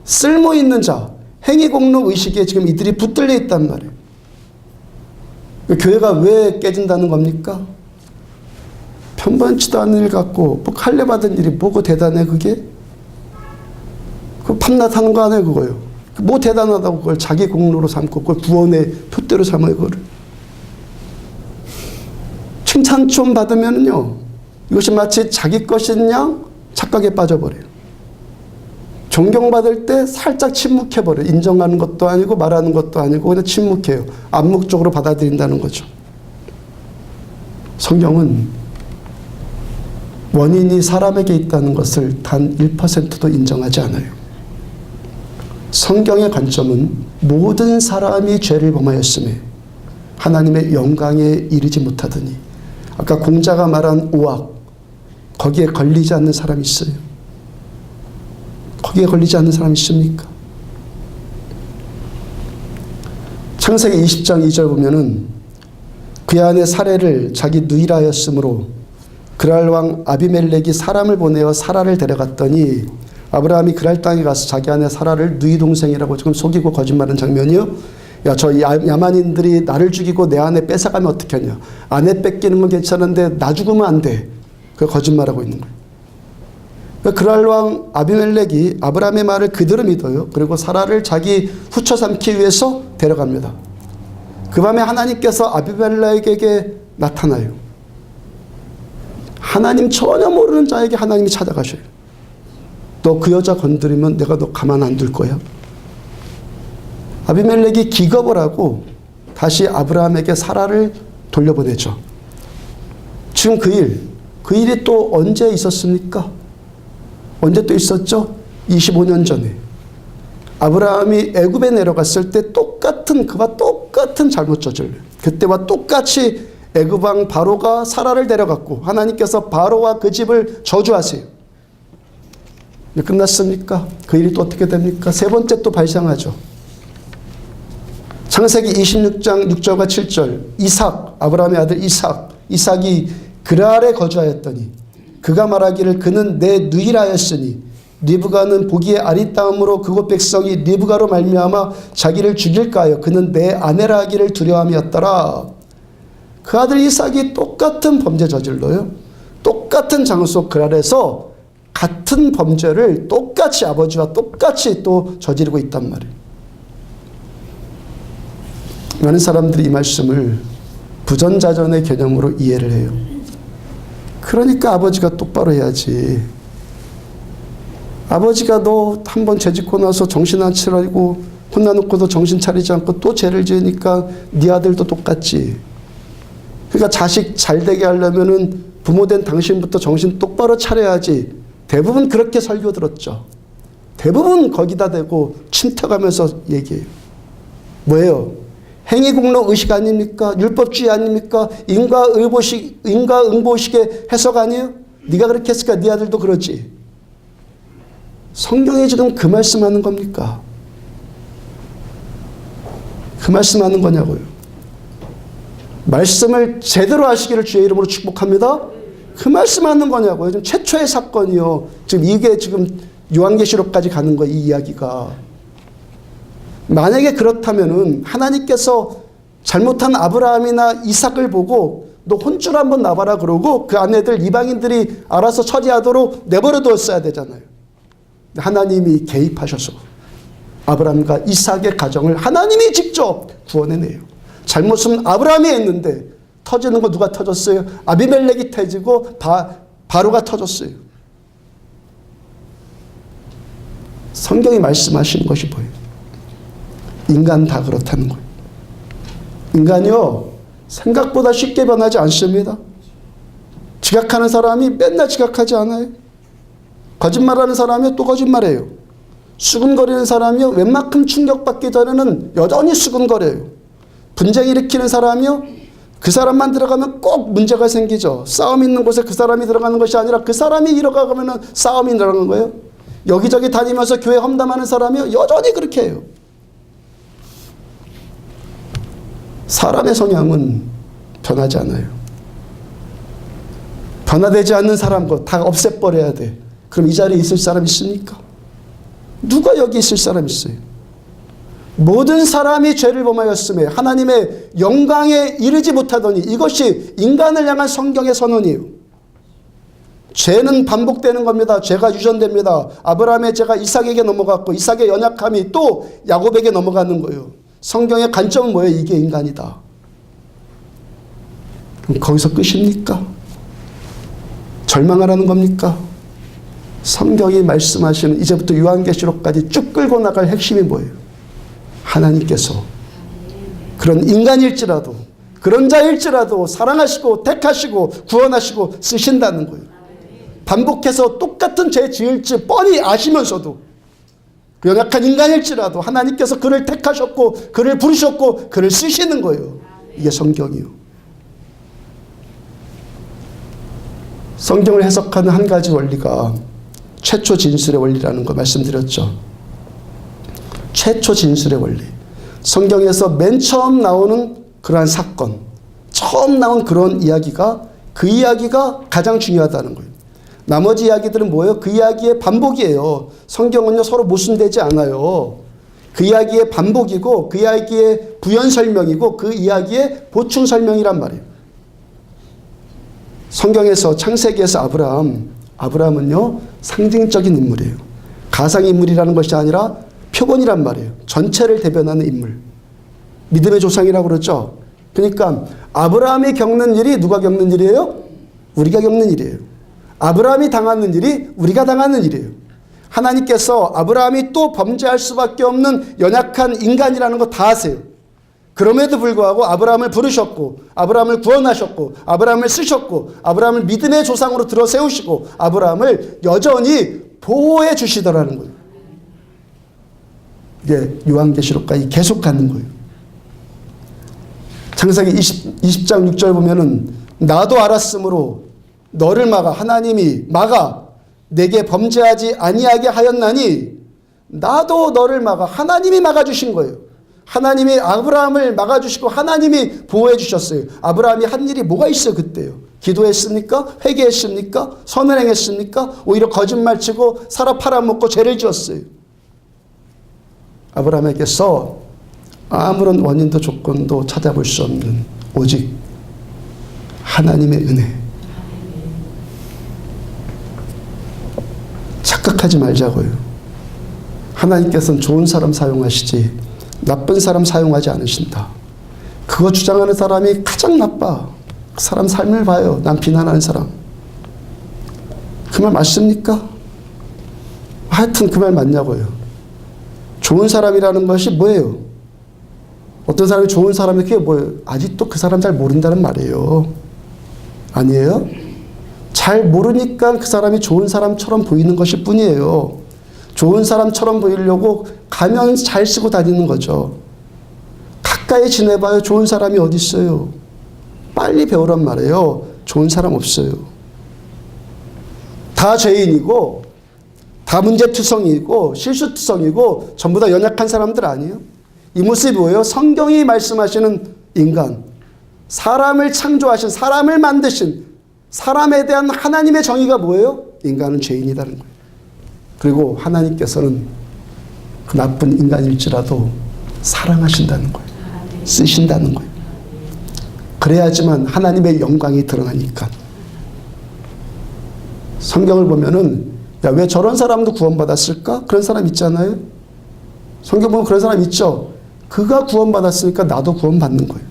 쓸모있는 자, 행위공로의식에 지금 이들이 붙들려 있단 말이에요. 교회가 왜 깨진다는 겁니까? 편반치도 않은 일 갖고 뭐 할례받은 일이 뭐고 대단해 그게? 그 팜낫하는 거 아니에요 그거요. 뭐 대단하다고 그걸 자기 공로로 삼고 그걸 구원의 표대로 삼아요 그거를. 칭찬 좀 받으면요 이것이 마치 자기 것인 양 착각에 빠져버려요. 존경받을 때 살짝 침묵해버려요. 인정하는 것도 아니고 말하는 것도 아니고 그냥 침묵해요. 암묵적으로 받아들인다는 거죠. 성경은 원인이 사람에게 있다는 것을 단 1%도 인정하지 않아요. 성경의 관점은 모든 사람이 죄를 범하였음에 하나님의 영광에 이르지 못하더니 아까 공자가 말한 오악 거기에 걸리지 않는 사람이 있어요. 거기에 걸리지 않는 사람이 있습니까? 창세기 20장 2절 보면은 그 안에 사례를 자기 누이라 하였으므로 그랄 왕 아비멜렉이 사람을 보내어 사라를 데려갔더니 아브라함이 그랄 땅에 가서 자기 아내 사라를 누이 동생이라고 지금 속이고 거짓말하는 장면이요. 야, 저 야만인들이 나를 죽이고 내 아내 뺏어가면 어떻게 하냐. 아내 뺏기는 건 괜찮은데 나 죽으면 안 돼. 그 거짓말하고 있는 거예요. 그랄 왕 아비멜렉이 아브라함의 말을 그대로 믿어요. 그리고 사라를 자기 후처 삼기 위해서 데려갑니다. 그 밤에 하나님께서 아비멜렉에게 나타나요. 하나님 전혀 모르는 자에게 하나님이 찾아가셔요. 너 그 여자 건드리면 내가 너 가만 안 둘 거야. 아비멜렉이 기겁을 하고 다시 아브라함에게 사라를 돌려보내죠. 지금 그 일이 또 언제 있었습니까? 언제 또 있었죠? 25년 전에. 아브라함이 애굽에 내려갔을 때 그와 똑같은 잘못 저질러요. 그때와 똑같이 애굽 왕 바로가 사라를 데려갔고 하나님께서 바로와 그 집을 저주하세요. 끝났습니까? 그 일이 또 어떻게 됩니까? 세 번째 또 발생하죠. 창세기 26장 6절과 7절 이삭, 아브라함의 아들 이삭이 그랄에 거주하였더니 그가 말하기를 그는 내 누이라였으니 리브가는 보기에 아리따움으로 그곳 백성이 리브가로 말미암아 자기를 죽일까 하여 그는 내 아내라 하기를 두려움이었더라. 그 아들 이삭이 똑같은 범죄 저질러요. 똑같은 장소 그랄에서 같은 범죄를 똑같이 아버지와 똑같이 또 저지르고 있단 말이에요. 많은 사람들이 이 말씀을 부전자전의 개념으로 이해를 해요. 그러니까 아버지가 똑바로 해야지. 아버지가 너 한번 죄짓고 나서 정신 안 차리고 혼나놓고도 정신 차리지 않고 또 죄를 지으니까 네 아들도 똑같지. 그러니까 자식 잘 되게 하려면은 부모된 당신부터 정신 똑바로 차려야지. 대부분 그렇게 설교 들었죠. 대부분 거기다 대고 침투하면서 얘기해요. 뭐예요? 행위공로 의식 아닙니까? 율법주의 아닙니까? 인과응보식의 해석 아니에요? 네가 그렇게 했으니까 네 아들도 그러지. 성경이 지금 그 말씀하는 겁니까? 그 말씀하는 거냐고요. 말씀을 제대로 하시기를 주의 이름으로 축복합니다. 그 말씀하는 거냐고요. 지금 최초의 사건이요. 지금 이게 지금 요한계시록까지 가는 거예요. 이 이야기가. 만약에 그렇다면은 하나님께서 잘못한 아브라함이나 이삭을 보고 너 혼줄 한번 나봐라 그러고 그 아내들 이방인들이 알아서 처리하도록 내버려 두었어야 되잖아요. 하나님이 개입하셔서 아브라함과 이삭의 가정을 하나님이 직접 구원해내요. 잘못은 아브라함이 했는데 터지는 거 누가 터졌어요? 아비멜렉이 터지고 바로가 터졌어요. 성경이 말씀하시는 것이 뭐예요? 인간 다 그렇다는 거예요. 인간이요 생각보다 쉽게 변하지 않습니다. 지각하는 사람이 맨날 지각하지 않아요. 거짓말하는 사람이 또 거짓말해요. 수근거리는 사람이요 웬만큼 충격받기 전에는 여전히 수근거려요. 분쟁 일으키는 사람이요 그 사람만 들어가면 꼭 문제가 생기죠. 싸움 있는 곳에 그 사람이 들어가는 것이 아니라 그 사람이 들어가면 싸움이 일어나는 거예요. 여기저기 다니면서 교회 험담하는 사람이요 여전히 그렇게 해요. 사람의 성향은 변하지 않아요. 변화되지 않는 사람 거 다 없애버려야 돼. 그럼 이 자리에 있을 사람 있습니까? 누가 여기 있을 사람 있어요? 모든 사람이 죄를 범하였음에 하나님의 영광에 이르지 못하더니 이것이 인간을 향한 성경의 선언이에요. 죄는 반복되는 겁니다. 죄가 유전됩니다. 아브라함의 죄가 이삭에게 넘어갔고 이삭의 연약함이 또 야곱에게 넘어가는 거예요. 성경의 관점은 뭐예요? 이게 인간이다. 그럼 거기서 끝입니까? 절망하라는 겁니까? 성경이 말씀하시는 이제부터 요한계시록까지 쭉 끌고 나갈 핵심이 뭐예요? 하나님께서 그런 인간일지라도 그런 자일지라도 사랑하시고 택하시고 구원하시고 쓰신다는 거예요. 반복해서 똑같은 죄 지을지 뻔히 아시면서도 연약한 인간일지라도 하나님께서 그를 택하셨고 그를 부르셨고 그를 쓰시는 거예요. 이게 성경이요. 성경을 해석하는 한 가지 원리가 최초 진술의 원리라는 거 말씀드렸죠. 최초 진술의 원리. 성경에서 맨 처음 나오는 그러한 사건, 처음 나온 그런 이야기가 그 이야기가 가장 중요하다는 거예요. 나머지 이야기들은 뭐예요? 그 이야기의 반복이에요. 성경은요 서로 모순되지 않아요. 그 이야기의 반복이고 그 이야기의 부연 설명이고 그 이야기의 보충 설명이란 말이에요. 성경에서 창세기에서 아브라함은요 상징적인 인물이에요. 가상인물이라는 것이 아니라 표본이란 말이에요. 전체를 대변하는 인물. 믿음의 조상이라고 그러죠. 그러니까 아브라함이 겪는 일이 누가 겪는 일이에요? 우리가 겪는 일이에요. 아브라함이 당하는 일이 우리가 당하는 일이에요. 하나님께서 아브라함이 또 범죄할 수밖에 없는 연약한 인간이라는 거 다 아세요. 그럼에도 불구하고 아브라함을 부르셨고 아브라함을 구원하셨고 아브라함을 쓰셨고 아브라함을 믿음의 조상으로 들어 세우시고 아브라함을 여전히 보호해 주시더라는 거예요. 이게 요한계시록까지 계속 가는 거예요. 창세기 20장 6절 보면은 나도 알았으므로 너를 막아 하나님이 막아 내게 범죄하지 아니하게 하였나니 나도 너를 막아 하나님이 막아주신 거예요. 하나님이 아브라함을 막아주시고 하나님이 보호해 주셨어요. 아브라함이 한 일이 뭐가 있어요 그때요? 기도했습니까? 회개했습니까? 선을 행했습니까? 오히려 거짓말치고 사라 팔아먹고 죄를 지었어요. 아브라함에게서 아무런 원인도 조건도 찾아볼 수 없는 오직 하나님의 은혜. 착각하지 말자고요. 하나님께서는 좋은 사람 사용하시지 나쁜 사람 사용하지 않으신다. 그거 주장하는 사람이 가장 나빠. 그 사람 삶을 봐요. 난 비난하는 사람. 그 말 맞습니까? 하여튼 그 말 맞냐고요. 좋은 사람이라는 것이 뭐예요? 어떤 사람이 좋은 사람이 그게 뭐예요? 아직도 그 사람 잘 모른다는 말이에요. 아니에요? 잘 모르니까 그 사람이 좋은 사람처럼 보이는 것일 뿐이에요. 좋은 사람처럼 보이려고 가면 잘 쓰고 다니는 거죠. 가까이 지내봐요. 좋은 사람이 어디 있어요? 빨리 배우란 말이에요. 좋은 사람 없어요. 다 죄인이고 다 문제투성이고 실수투성이고 전부 다 연약한 사람들 아니에요? 이 모습이 뭐예요? 성경이 말씀하시는 인간, 사람을 창조하신, 사람을 만드신 사람에 대한 하나님의 정의가 뭐예요? 인간은 죄인이라는 거예요. 그리고 하나님께서는 그 나쁜 인간일지라도 사랑하신다는 거예요. 쓰신다는 거예요. 그래야지만 하나님의 영광이 드러나니까. 성경을 보면은 야, 왜 저런 사람도 구원받았을까? 그런 사람 있잖아요. 성경 보면 그런 사람 있죠. 그가 구원받았으니까 나도 구원받는 거예요.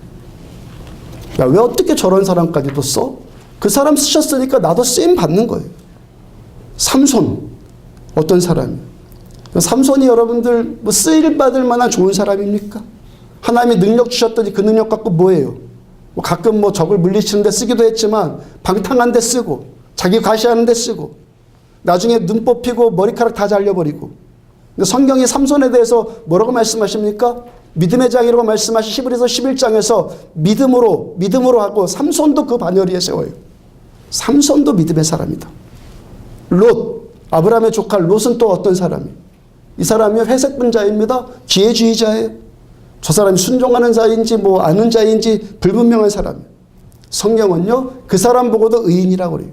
야, 왜 어떻게 저런 사람까지도 써? 그 사람 쓰셨으니까 나도 쓰임 받는 거예요. 삼손 어떤 사람이? 삼손이 여러분들 뭐 쓰일 받을 만한 좋은 사람입니까? 하나님이 능력 주셨더니 그 능력 갖고 뭐예요? 뭐 가끔 뭐 적을 물리치는 데 쓰기도 했지만 방탕한 데 쓰고 자기 과시하는 데 쓰고 나중에 눈 뽑히고 머리카락 다 잘려버리고. 근데 성경이 삼손에 대해서 뭐라고 말씀하십니까? 믿음의 장이라고 말씀하신 히브리서 11장에서 믿음으로 하고 삼손도 그 반열위에 세워요. 삼손도 믿음의 사람이다. 롯, 아브라함의 조카 롯은 또 어떤 사람이에요? 이 사람이 회색 분자입니다. 기회주의자예요. 저 사람이 순종하는 자인지 뭐 아는 자인지 불분명한 사람이에요. 성경은요 그 사람 보고도 의인이라고 그래요.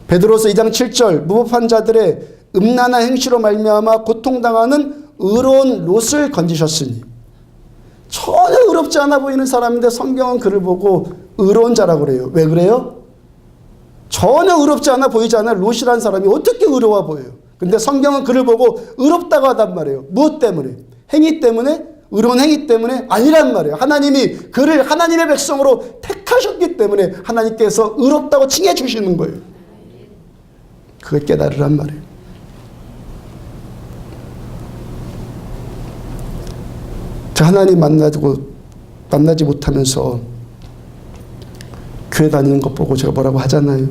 베드로서 2장 7절 무법한 자들의 음란한 행실로 말미암아 고통당하는 의로운 롯을 건지셨으니. 전혀 의롭지 않아 보이는 사람인데 성경은 그를 보고 의로운 자라고 그래요. 왜 그래요? 전혀 의롭지 않아 보이지 않아 롯이라는 사람이 어떻게 의로워 보여요? 근데 성경은 그를 보고 의롭다고 하단 말이에요. 무엇 때문에? 행위 때문에? 의로운 행위 때문에? 아니란 말이에요. 하나님이 그를 하나님의 백성으로 택하셨기 때문에 하나님께서 의롭다고 칭해 주시는 거예요. 그걸 깨달으란 말이에요. 저 하나님 만나지 못하면서 교회 다니는 것 보고 제가 뭐라고 하잖아요.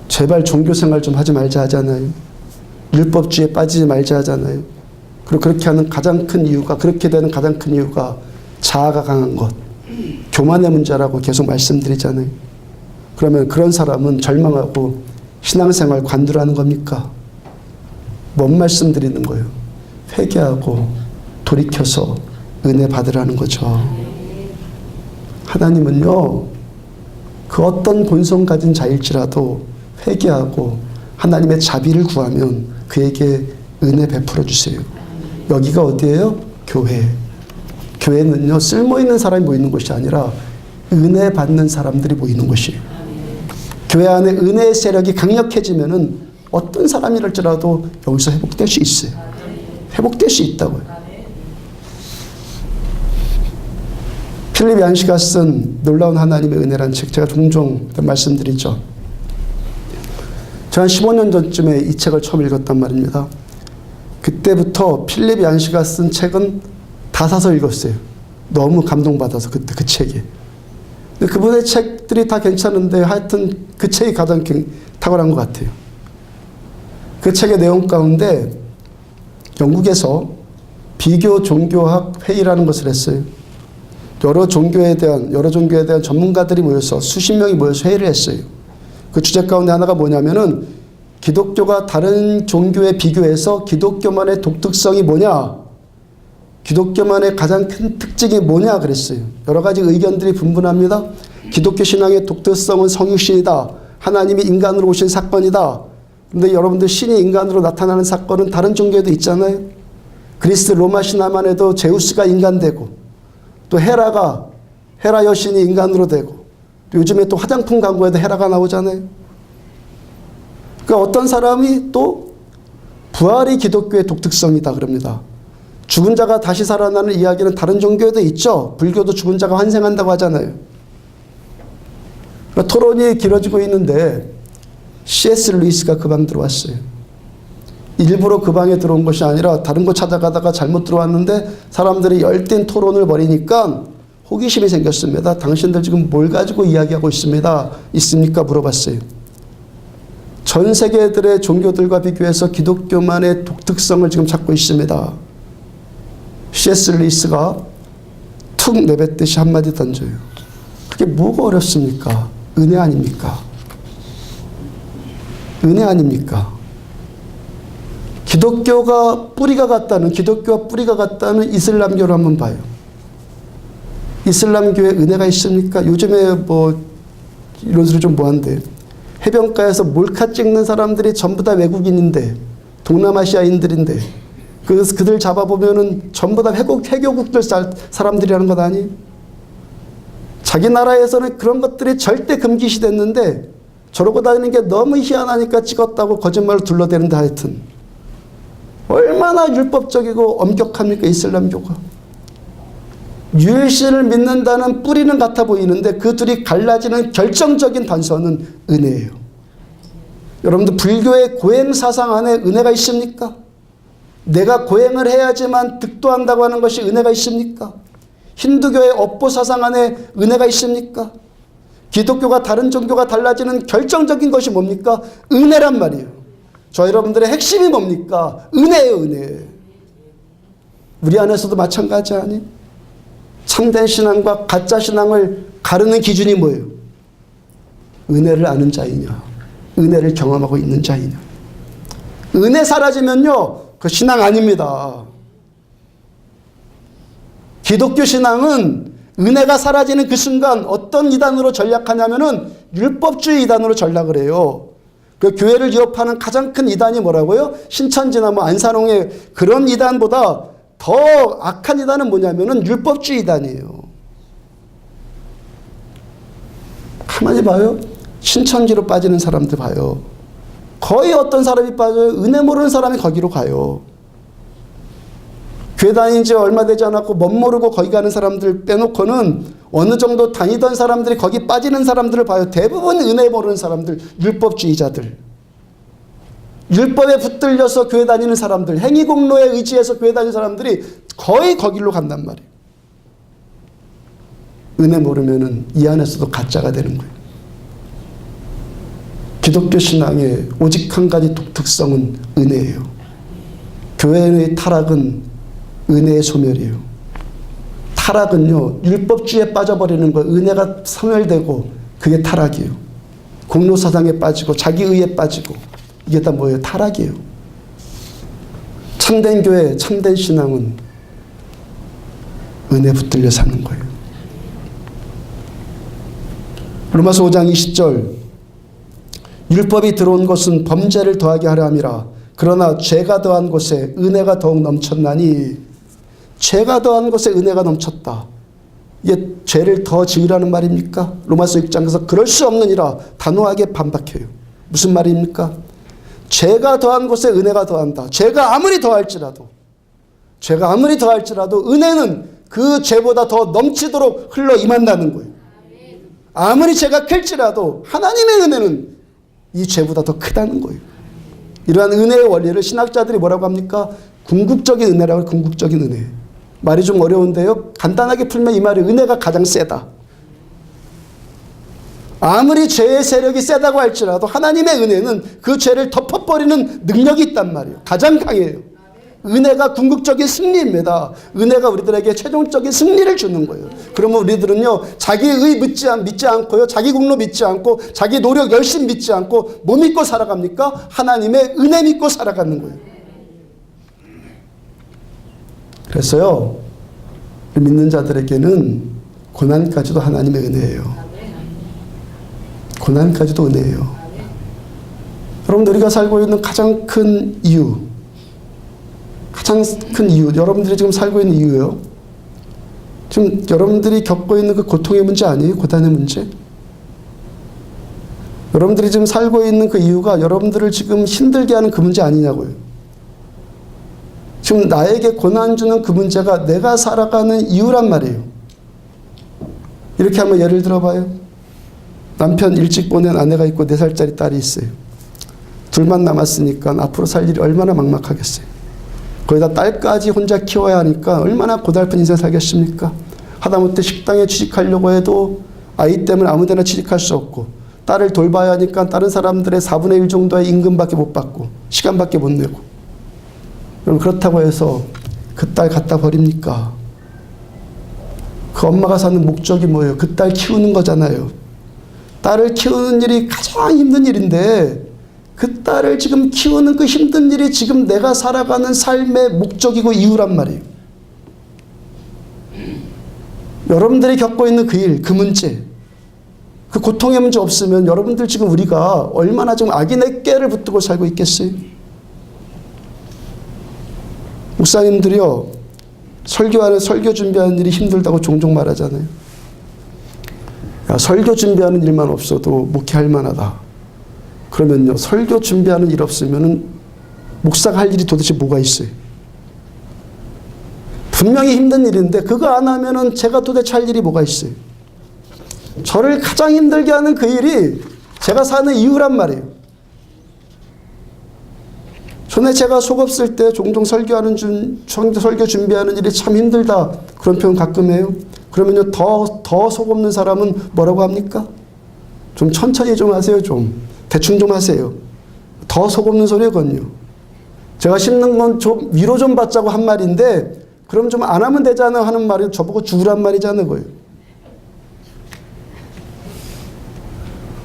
제발 종교생활 좀 하지 말자 하잖아요. 율법주의에 빠지지 말자 하잖아요. 그리고 그렇게 하는 가장 큰 이유가, 그렇게 되는 가장 큰 이유가 자아가 강한 것, 교만의 문제라고 계속 말씀드리잖아요. 그러면 그런 사람은 절망하고 신앙생활 관두라는 겁니까? 뭔 말씀드리는 거예요? 회개하고 돌이켜서 은혜 받으라는 거죠. 하나님은요, 그 어떤 본성 가진 자일지라도 회개하고 하나님의 자비를 구하면 그에게 은혜 베풀어 주세요. 여기가 어디예요? 교회. 교회는요, 쓸모있는 사람이 모이는 곳이 아니라 은혜 받는 사람들이 모이는 곳이에요. 교회 안에 은혜의 세력이 강력해지면은 어떤 사람이랄지라도 여기서 회복될 수 있어요. 회복될 수 있다고요. 필립 얀시가 쓴 놀라운 하나님의 은혜라는 책, 제가 종종 말씀드리죠. 저 한 15년 전쯤에 이 책을 처음 읽었단 말입니다. 그때부터 필립 얀시가 쓴 책은 다 사서 읽었어요. 너무 감동받아서 그때 그 책이. 근데 그분의 책들이 다 괜찮은데 하여튼 그 책이 가장 탁월한 것 같아요. 그 책의 내용 가운데 영국에서 비교 종교학 회의라는 것을 했어요. 여러 종교에 대한 전문가들이 모여서 수십 명이 모여서 회의를 했어요. 그 주제 가운데 하나가 뭐냐면은 기독교가 다른 종교에 비교해서 기독교만의 독특성이 뭐냐? 기독교만의 가장 큰 특징이 뭐냐 그랬어요. 여러 가지 의견들이 분분합니다. 기독교 신앙의 독특성은 성육신이다. 하나님이 인간으로 오신 사건이다. 그런데 여러분들 신이 인간으로 나타나는 사건은 다른 종교에도 있잖아요. 그리스 로마 신화만 해도 제우스가 인간 되고 또 헤라 여신이 인간으로 되고 또 요즘에 또 화장품 광고에도 헤라가 나오잖아요. 그러니까 어떤 사람이 또 부활이 기독교의 독특성이다 그럽니다. 죽은 자가 다시 살아나는 이야기는 다른 종교에도 있죠. 불교도 죽은 자가 환생한다고 하잖아요. 그러니까 토론이 길어지고 있는데 C.S. 루이스가 그 방 들어왔어요. 일부러 그 방에 들어온 것이 아니라 다른 곳 찾아가다가 잘못 들어왔는데 사람들이 열띤 토론을 벌이니까 호기심이 생겼습니다. 당신들 지금 뭘 가지고 이야기하고 있습니까? 물어봤어요. 전 세계들의 종교들과 비교해서 기독교만의 독특성을 지금 찾고 있습니다. C.S. 루이스가 툭 내뱉듯이 한마디 던져요. 그게 뭐가 어렵습니까? 은혜 아닙니까? 은혜 아닙니까? 기독교와 뿌리가 같다는 이슬람교를 한번 봐요. 이슬람교에 은혜가 있습니까? 요즘에 뭐 이런 소리 좀 뭐한데 해변가에서 몰카 찍는 사람들이 전부 다 외국인인데 동남아시아인들인데 그들 잡아보면은 전부 다 해교국들 사람들이라는 것 아니에요? 자기 나라에서는 그런 것들이 절대 금기시 됐는데 저러고 다니는 게 너무 희한하니까 찍었다고 거짓말로 둘러대는데 하여튼 얼마나 율법적이고 엄격합니까 이슬람교가. 유일신을 믿는다는 뿌리는 같아 보이는데 그 둘이 갈라지는 결정적인 단서는 은혜예요. 여러분들 불교의 고행사상 안에 은혜가 있습니까? 내가 고행을 해야지만 득도한다고 하는 것이 은혜가 있습니까? 힌두교의 업보사상 안에 은혜가 있습니까? 기독교가 다른 종교가 달라지는 결정적인 것이 뭡니까? 은혜란 말이에요. 저 여러분들의 핵심이 뭡니까? 은혜예요, 은혜. 우리 안에서도 마찬가지 아니? 참된 신앙과 가짜 신앙을 가르는 기준이 뭐예요? 은혜를 아는 자이냐? 은혜를 경험하고 있는 자이냐? 은혜 사라지면요, 그 신앙 아닙니다. 기독교 신앙은 은혜가 사라지는 그 순간 어떤 이단으로 전략하냐면은 율법주의 이단으로 전략을 해요. 그 교회를 위협하는 가장 큰 이단이 뭐라고요? 신천지나 뭐 안산홍의 그런 이단보다 더 악한 이단은 뭐냐면은 율법주의 이단이에요. 가만히 봐요. 신천지로 빠지는 사람들 봐요. 거의 어떤 사람이 빠져요? 은혜 모르는 사람이 거기로 가요. 교회 다닌 지 얼마 되지 않았고 멋모르고 거기 가는 사람들 빼놓고는 어느 정도 다니던 사람들이 거기 빠지는 사람들을 봐요. 대부분 은혜 모르는 사람들, 율법주의자들. 율법에 붙들려서 교회 다니는 사람들, 행위공로에 의지해서 교회 다니는 사람들이 거의 거기로 간단 말이에요. 은혜 모르면은 이 안에서도 가짜가 되는 거예요. 기독교 신앙의 오직 한 가지 독특성은 은혜예요. 교회의 타락은 은혜의 소멸이에요. 타락은요, 율법주의에 빠져버리는 거, 은혜가 소멸되고 그게 타락이에요. 공로사상에 빠지고 자기의에 빠지고 이게 다 뭐예요? 타락이에요. 참된 교회, 참된 신앙은 은혜 붙들려 사는 거예요. 로마서 5장 20절 율법이 들어온 것은 범죄를 더하게 하려 함이라. 그러나 죄가 더한 곳에 은혜가 더욱 넘쳤나니. 죄가 더한 곳에 은혜가 넘쳤다. 이게 죄를 더 지으라는 말입니까? 로마서 6장에서 그럴 수 없느니라 단호하게 반박해요. 무슨 말입니까? 죄가 더한 곳에 은혜가 더한다. 죄가 아무리 더할지라도 은혜는 그 죄보다 더 넘치도록 흘러 임한다는 거예요. 아무리 죄가 클지라도 하나님의 은혜는 이 죄보다 더 크다는 거예요. 이러한 은혜의 원리를 신학자들이 뭐라고 합니까? 궁극적인 은혜라고 해요. 궁극적인 은혜. 말이 좀 어려운데요. 간단하게 풀면 이 말이 은혜가 가장 세다. 아무리 죄의 세력이 세다고 할지라도 하나님의 은혜는 그 죄를 덮어버리는 능력이 있단 말이에요. 가장 강해요. 은혜가 궁극적인 승리입니다. 은혜가 우리들에게 최종적인 승리를 주는 거예요. 그러면 우리들은요, 자기의 믿지 않고요, 자기 공로 믿지 않고, 자기 노력 열심히 믿지 않고, 뭐 믿고 살아갑니까? 하나님의 은혜 믿고 살아가는 거예요. 그래서요, 믿는 자들에게는 고난까지도 하나님의 은혜예요. 고난까지도 은혜예요. 여러분들, 우리가 살고 있는 가장 큰 이유, 여러분들이 지금 살고 있는 이유예요. 지금 여러분들이 겪고 있는 그 고통의 문제 아니에요? 고난의 문제? 여러분들이 지금 살고 있는 그 이유가 여러분들을 지금 힘들게 하는 그 문제 아니냐고요. 지금 나에게 고난 주는 그 문제가 내가 살아가는 이유란 말이에요. 이렇게 한번 예를 들어봐요. 남편 일찍 보낸 아내가 있고 4살짜리 딸이 있어요. 둘만 남았으니까 앞으로 살 일이 얼마나 막막하겠어요. 거기다 딸까지 혼자 키워야 하니까 얼마나 고달픈 인생 살겠습니까? 하다못해 식당에 취직하려고 해도 아이 때문에 아무 데나 취직할 수 없고, 딸을 돌봐야 하니까 다른 사람들의 4분의 1 정도의 임금밖에 못 받고 시간밖에 못 내고. 그럼 그렇다고 해서 그 딸 갖다 버립니까? 그 엄마가 사는 목적이 뭐예요? 그 딸 키우는 거잖아요. 딸을 키우는 일이 가장 힘든 일인데, 그 딸을 지금 키우는 그 힘든 일이 지금 내가 살아가는 삶의 목적이고 이유란 말이에요. 여러분들이 겪고 있는 그 일, 그 문제, 그 고통의 문제 없으면 여러분들 지금 우리가 얼마나 지금 악인의 꾀를 붙들고 살고 있겠어요? 목사님들이요, 설교 준비하는 일이 힘들다고 종종 말하잖아요. 야, 설교 준비하는 일만 없어도 목회할 만하다. 그러면요, 설교 준비하는 일 없으면은 목사가 할 일이 도대체 뭐가 있어요? 분명히 힘든 일인데 그거 안 하면은 제가 도대체 할 일이 뭐가 있어요? 저를 가장 힘들게 하는 그 일이 제가 사는 이유란 말이에요. 전에 제가 속없을 때 종종 설교 준비하는 일이 참 힘들다, 그런 표현 가끔 해요. 그러면요, 더 속없는 사람은 뭐라고 합니까? 좀 천천히 좀 하세요. 좀 대충 좀 하세요. 더 속없는 소리거든요. 제가 심는 건 좀 위로 좀 받자고 한 말인데, 그럼 좀 안 하면 되잖아 하는 말이 저보고 죽으란 말이잖아요. 거예요.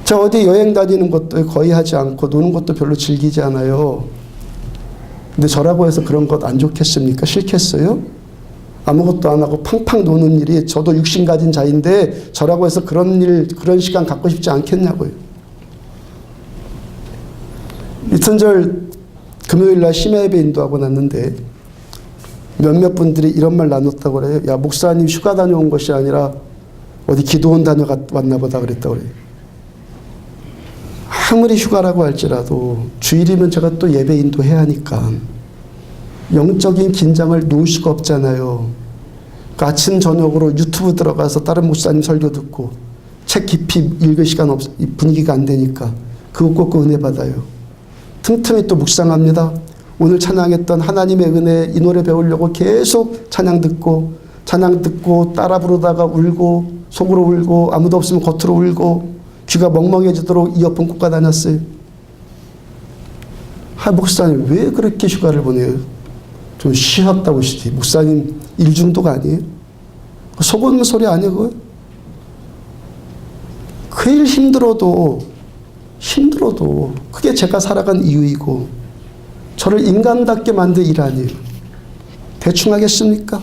제가 어디 여행 다니는 것도 거의 하지 않고 노는 것도 별로 즐기지 않아요. 근데 저라고 해서 그런 것 안 좋겠습니까? 싫겠어요? 아무것도 안 하고 팡팡 노는 일이, 저도 육신 가진 자인데 저라고 해서 그런 시간 갖고 싶지 않겠냐고요. 이순절 금요일날 심야 예배 인도하고 났는데 몇몇 분들이 이런 말 나눴다고 그래요. 야, 목사님 휴가 다녀온 것이 아니라 어디 기도원 다녀왔나 보다 그랬다고 그래요. 아무리 휴가라고 할지라도 주일이면 제가 또 예배 인도해야 하니까 영적인 긴장을 놓을 수가 없잖아요. 그러니까 아침 저녁으로 유튜브 들어가서 다른 목사님 설교 듣고 책 깊이 읽을 시간 분위기가 안 되니까 그거 꼭 은혜 받아요. 틈틈이 또 묵상합니다. 오늘 찬양했던 하나님의 은혜, 이 노래 배우려고 계속 찬양 듣고 따라 부르다가 울고 속으로 울고 아무도 없으면 겉으로 울고 귀가 멍멍해지도록 이어폰 꽂고 다녔어요. 목사님 왜 그렇게 휴가를 보내요? 좀 쉬었다고 하시지. 목사님 일중독 아니에요? 속은 소리 아니에요? 그거? 그 일 힘들어도 그게 제가 살아간 이유이고 저를 인간답게 만든 일 아니에요. 대충 하겠습니까?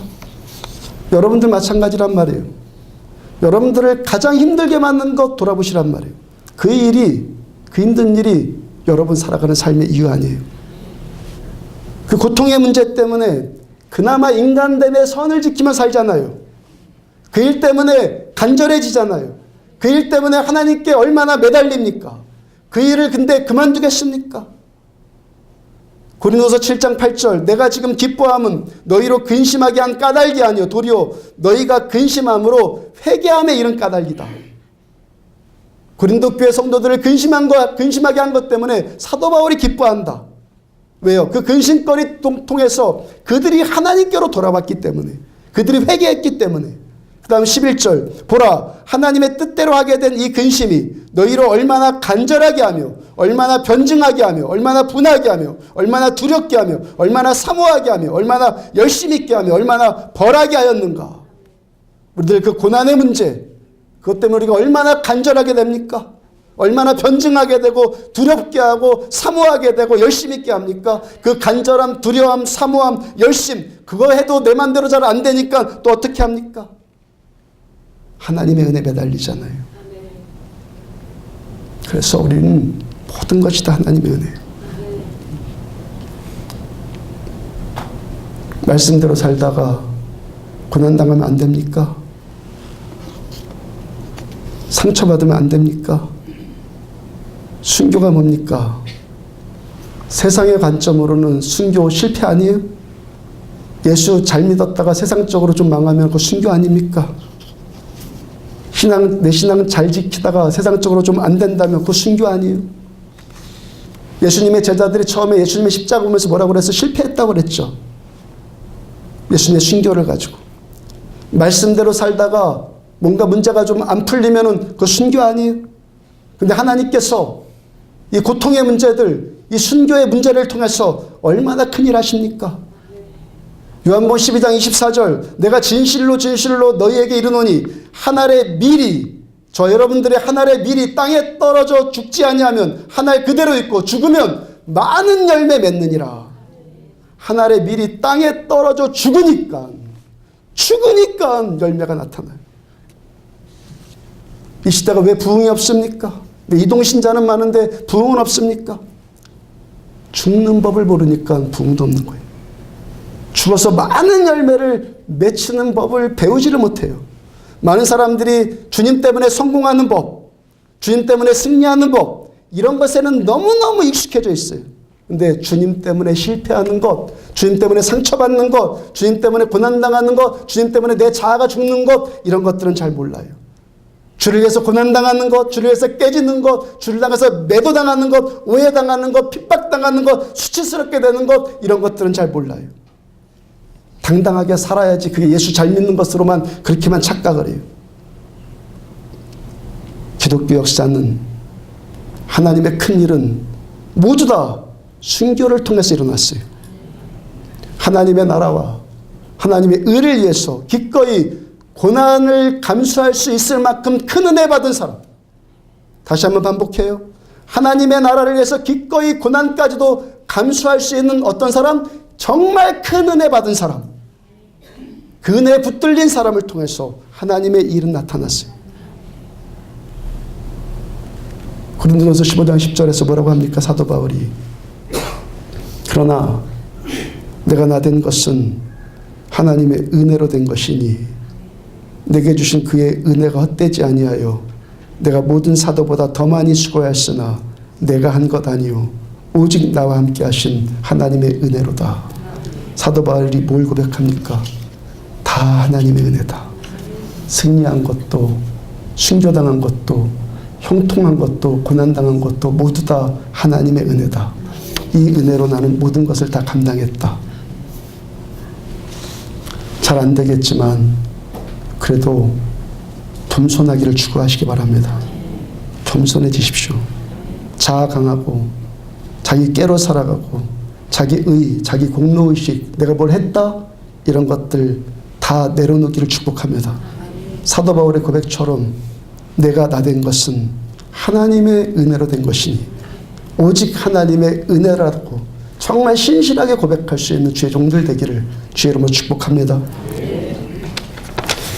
여러분들 마찬가지란 말이에요. 여러분들을 가장 힘들게 만든 것 돌아보시란 말이에요. 그 힘든 일이 여러분 살아가는 삶의 이유 아니에요. 그 고통의 문제 때문에 그나마 인간됨의 선을 지키며 살잖아요. 그 일 때문에 간절해지잖아요. 그 일 때문에 하나님께 얼마나 매달립니까? 그 일을 근데 그만두겠습니까? 고린도서 7장 8절, 내가 지금 기뻐함은 너희로 근심하게 한 까닭이 아니요 도리어 너희가 근심함으로 회개함에 이른 까닭이다. 고린도 교회 성도들을 근심하게 한 것 때문에 사도 바울이 기뻐한다. 왜요? 그 근심거리 통해서 그들이 하나님께로 돌아왔기 때문에, 그들이 회개했기 때문에. 그 다음 11절, 보라 하나님의 뜻대로 하게 된 이 근심이 너희를 얼마나 간절하게 하며 얼마나 변증하게 하며 얼마나 분하게 하며 얼마나 두렵게 하며 얼마나 사모하게 하며 얼마나 열심히 있게 하며 얼마나 벌하게 하였는가. 우리들 그 고난의 문제, 그것 때문에 우리가 얼마나 간절하게 됩니까? 얼마나 변증하게 되고 두렵게 하고 사모하게 되고 열심 있게 합니까? 그 간절함, 두려움, 사모함, 열심, 그거 해도 내 맘대로 잘 안 되니까 또 어떻게 합니까? 하나님의 은혜에 매달리잖아요. 그래서 우리는 모든 것이 다 하나님의 은혜예요. 말씀대로 살다가 고난당하면 안 됩니까? 상처받으면 안 됩니까? 순교가 뭡니까? 세상의 관점으로는 순교 실패 아니에요? 예수 잘 믿었다가 세상적으로 좀 망하면 그거 순교 아닙니까? 내 신앙 잘 지키다가 세상적으로 좀 안 된다면 그거 순교 아니에요? 예수님의 제자들이 처음에 예수님의 십자가 보면서 뭐라고 그랬어요? 실패했다고 그랬죠. 예수님의 순교를 가지고. 말씀대로 살다가 뭔가 문제가 좀 안 풀리면은 그거 순교 아니에요? 근데 하나님께서 이 고통의 문제들, 이 순교의 문제를 통해서 얼마나 큰일 하십니까? 요한복음 12장 24절, 내가 진실로 진실로 너희에게 이르노니 한 알의 밀이, 저 여러분들의 한 알의 밀이 땅에 떨어져 죽지 아니하면 한 알 그대로 있고 죽으면 많은 열매 맺느니라. 한 알의 밀이 땅에 떨어져 죽으니까 열매가 나타나요. 이 시대가 왜 부흥이 없습니까? 이동신자는 많은데 부흥은 없습니까? 죽는 법을 모르니까 부흥도 없는 거예요. 죽어서 많은 열매를 맺히는 법을 배우지를 못해요. 많은 사람들이 주님 때문에 성공하는 법, 주님 때문에 승리하는 법, 이런 것에는 너무너무 익숙해져 있어요. 근데 주님 때문에 실패하는 것, 주님 때문에 상처받는 것, 주님 때문에 고난당하는 것, 주님 때문에 내 자아가 죽는 것, 이런 것들은 잘 몰라요. 주를 위해서 고난당하는 것, 주를 위해서 깨지는 것, 주를 당해서 매도당하는 것, 오해당하는 것, 핍박당하는 것, 수치스럽게 되는 것, 이런 것들은 잘 몰라요. 당당하게 살아야지 그게 예수 잘 믿는 것으로만 그렇게만 착각을 해요. 기독교 역사는 하나님의 큰 일은 모두 다 순교를 통해서 일어났어요. 하나님의 나라와 하나님의 의를 위해서 기꺼이 고난을 감수할 수 있을 만큼 큰 은혜 받은 사람. 다시 한번 반복해요. 하나님의 나라를 위해서 기꺼이 고난까지도 감수할 수 있는 어떤 사람? 정말 큰 은혜 받은 사람. 그 은혜에 붙들린 사람을 통해서 하나님의 일은 나타났어요. 고린도전서 15장 10절에서 뭐라고 합니까? 사도 바울이. 그러나 내가 나된 것은 하나님의 은혜로 된 것이니 내게 주신 그의 은혜가 헛되지 아니하여 내가 모든 사도보다 더 많이 수고하였으나 내가 한 것 아니요 오직 나와 함께 하신 하나님의 은혜로다. 사도 바울이 뭘 고백합니까? 다 하나님의 은혜다. 승리한 것도 순교당한 것도 형통한 것도 고난당한 것도 모두 다 하나님의 은혜다. 이 은혜로 나는 모든 것을 다 감당했다. 잘 안 되겠지만 그래도 겸손하기를 추구하시기 바랍니다. 겸손해지십시오. 자아 강하고 자기 깨로 살아가고 자기 의, 자기 공로의식, 내가 뭘 했다? 이런 것들 다 내려놓기를 축복합니다. 사도 바울의 고백처럼 내가 나된 것은 하나님의 은혜로 된 것이니 오직 하나님의 은혜라고 정말 신실하게 고백할 수 있는 주의 종들 되기를 주의 이름으로 축복합니다.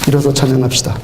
일어서 찬양합시다.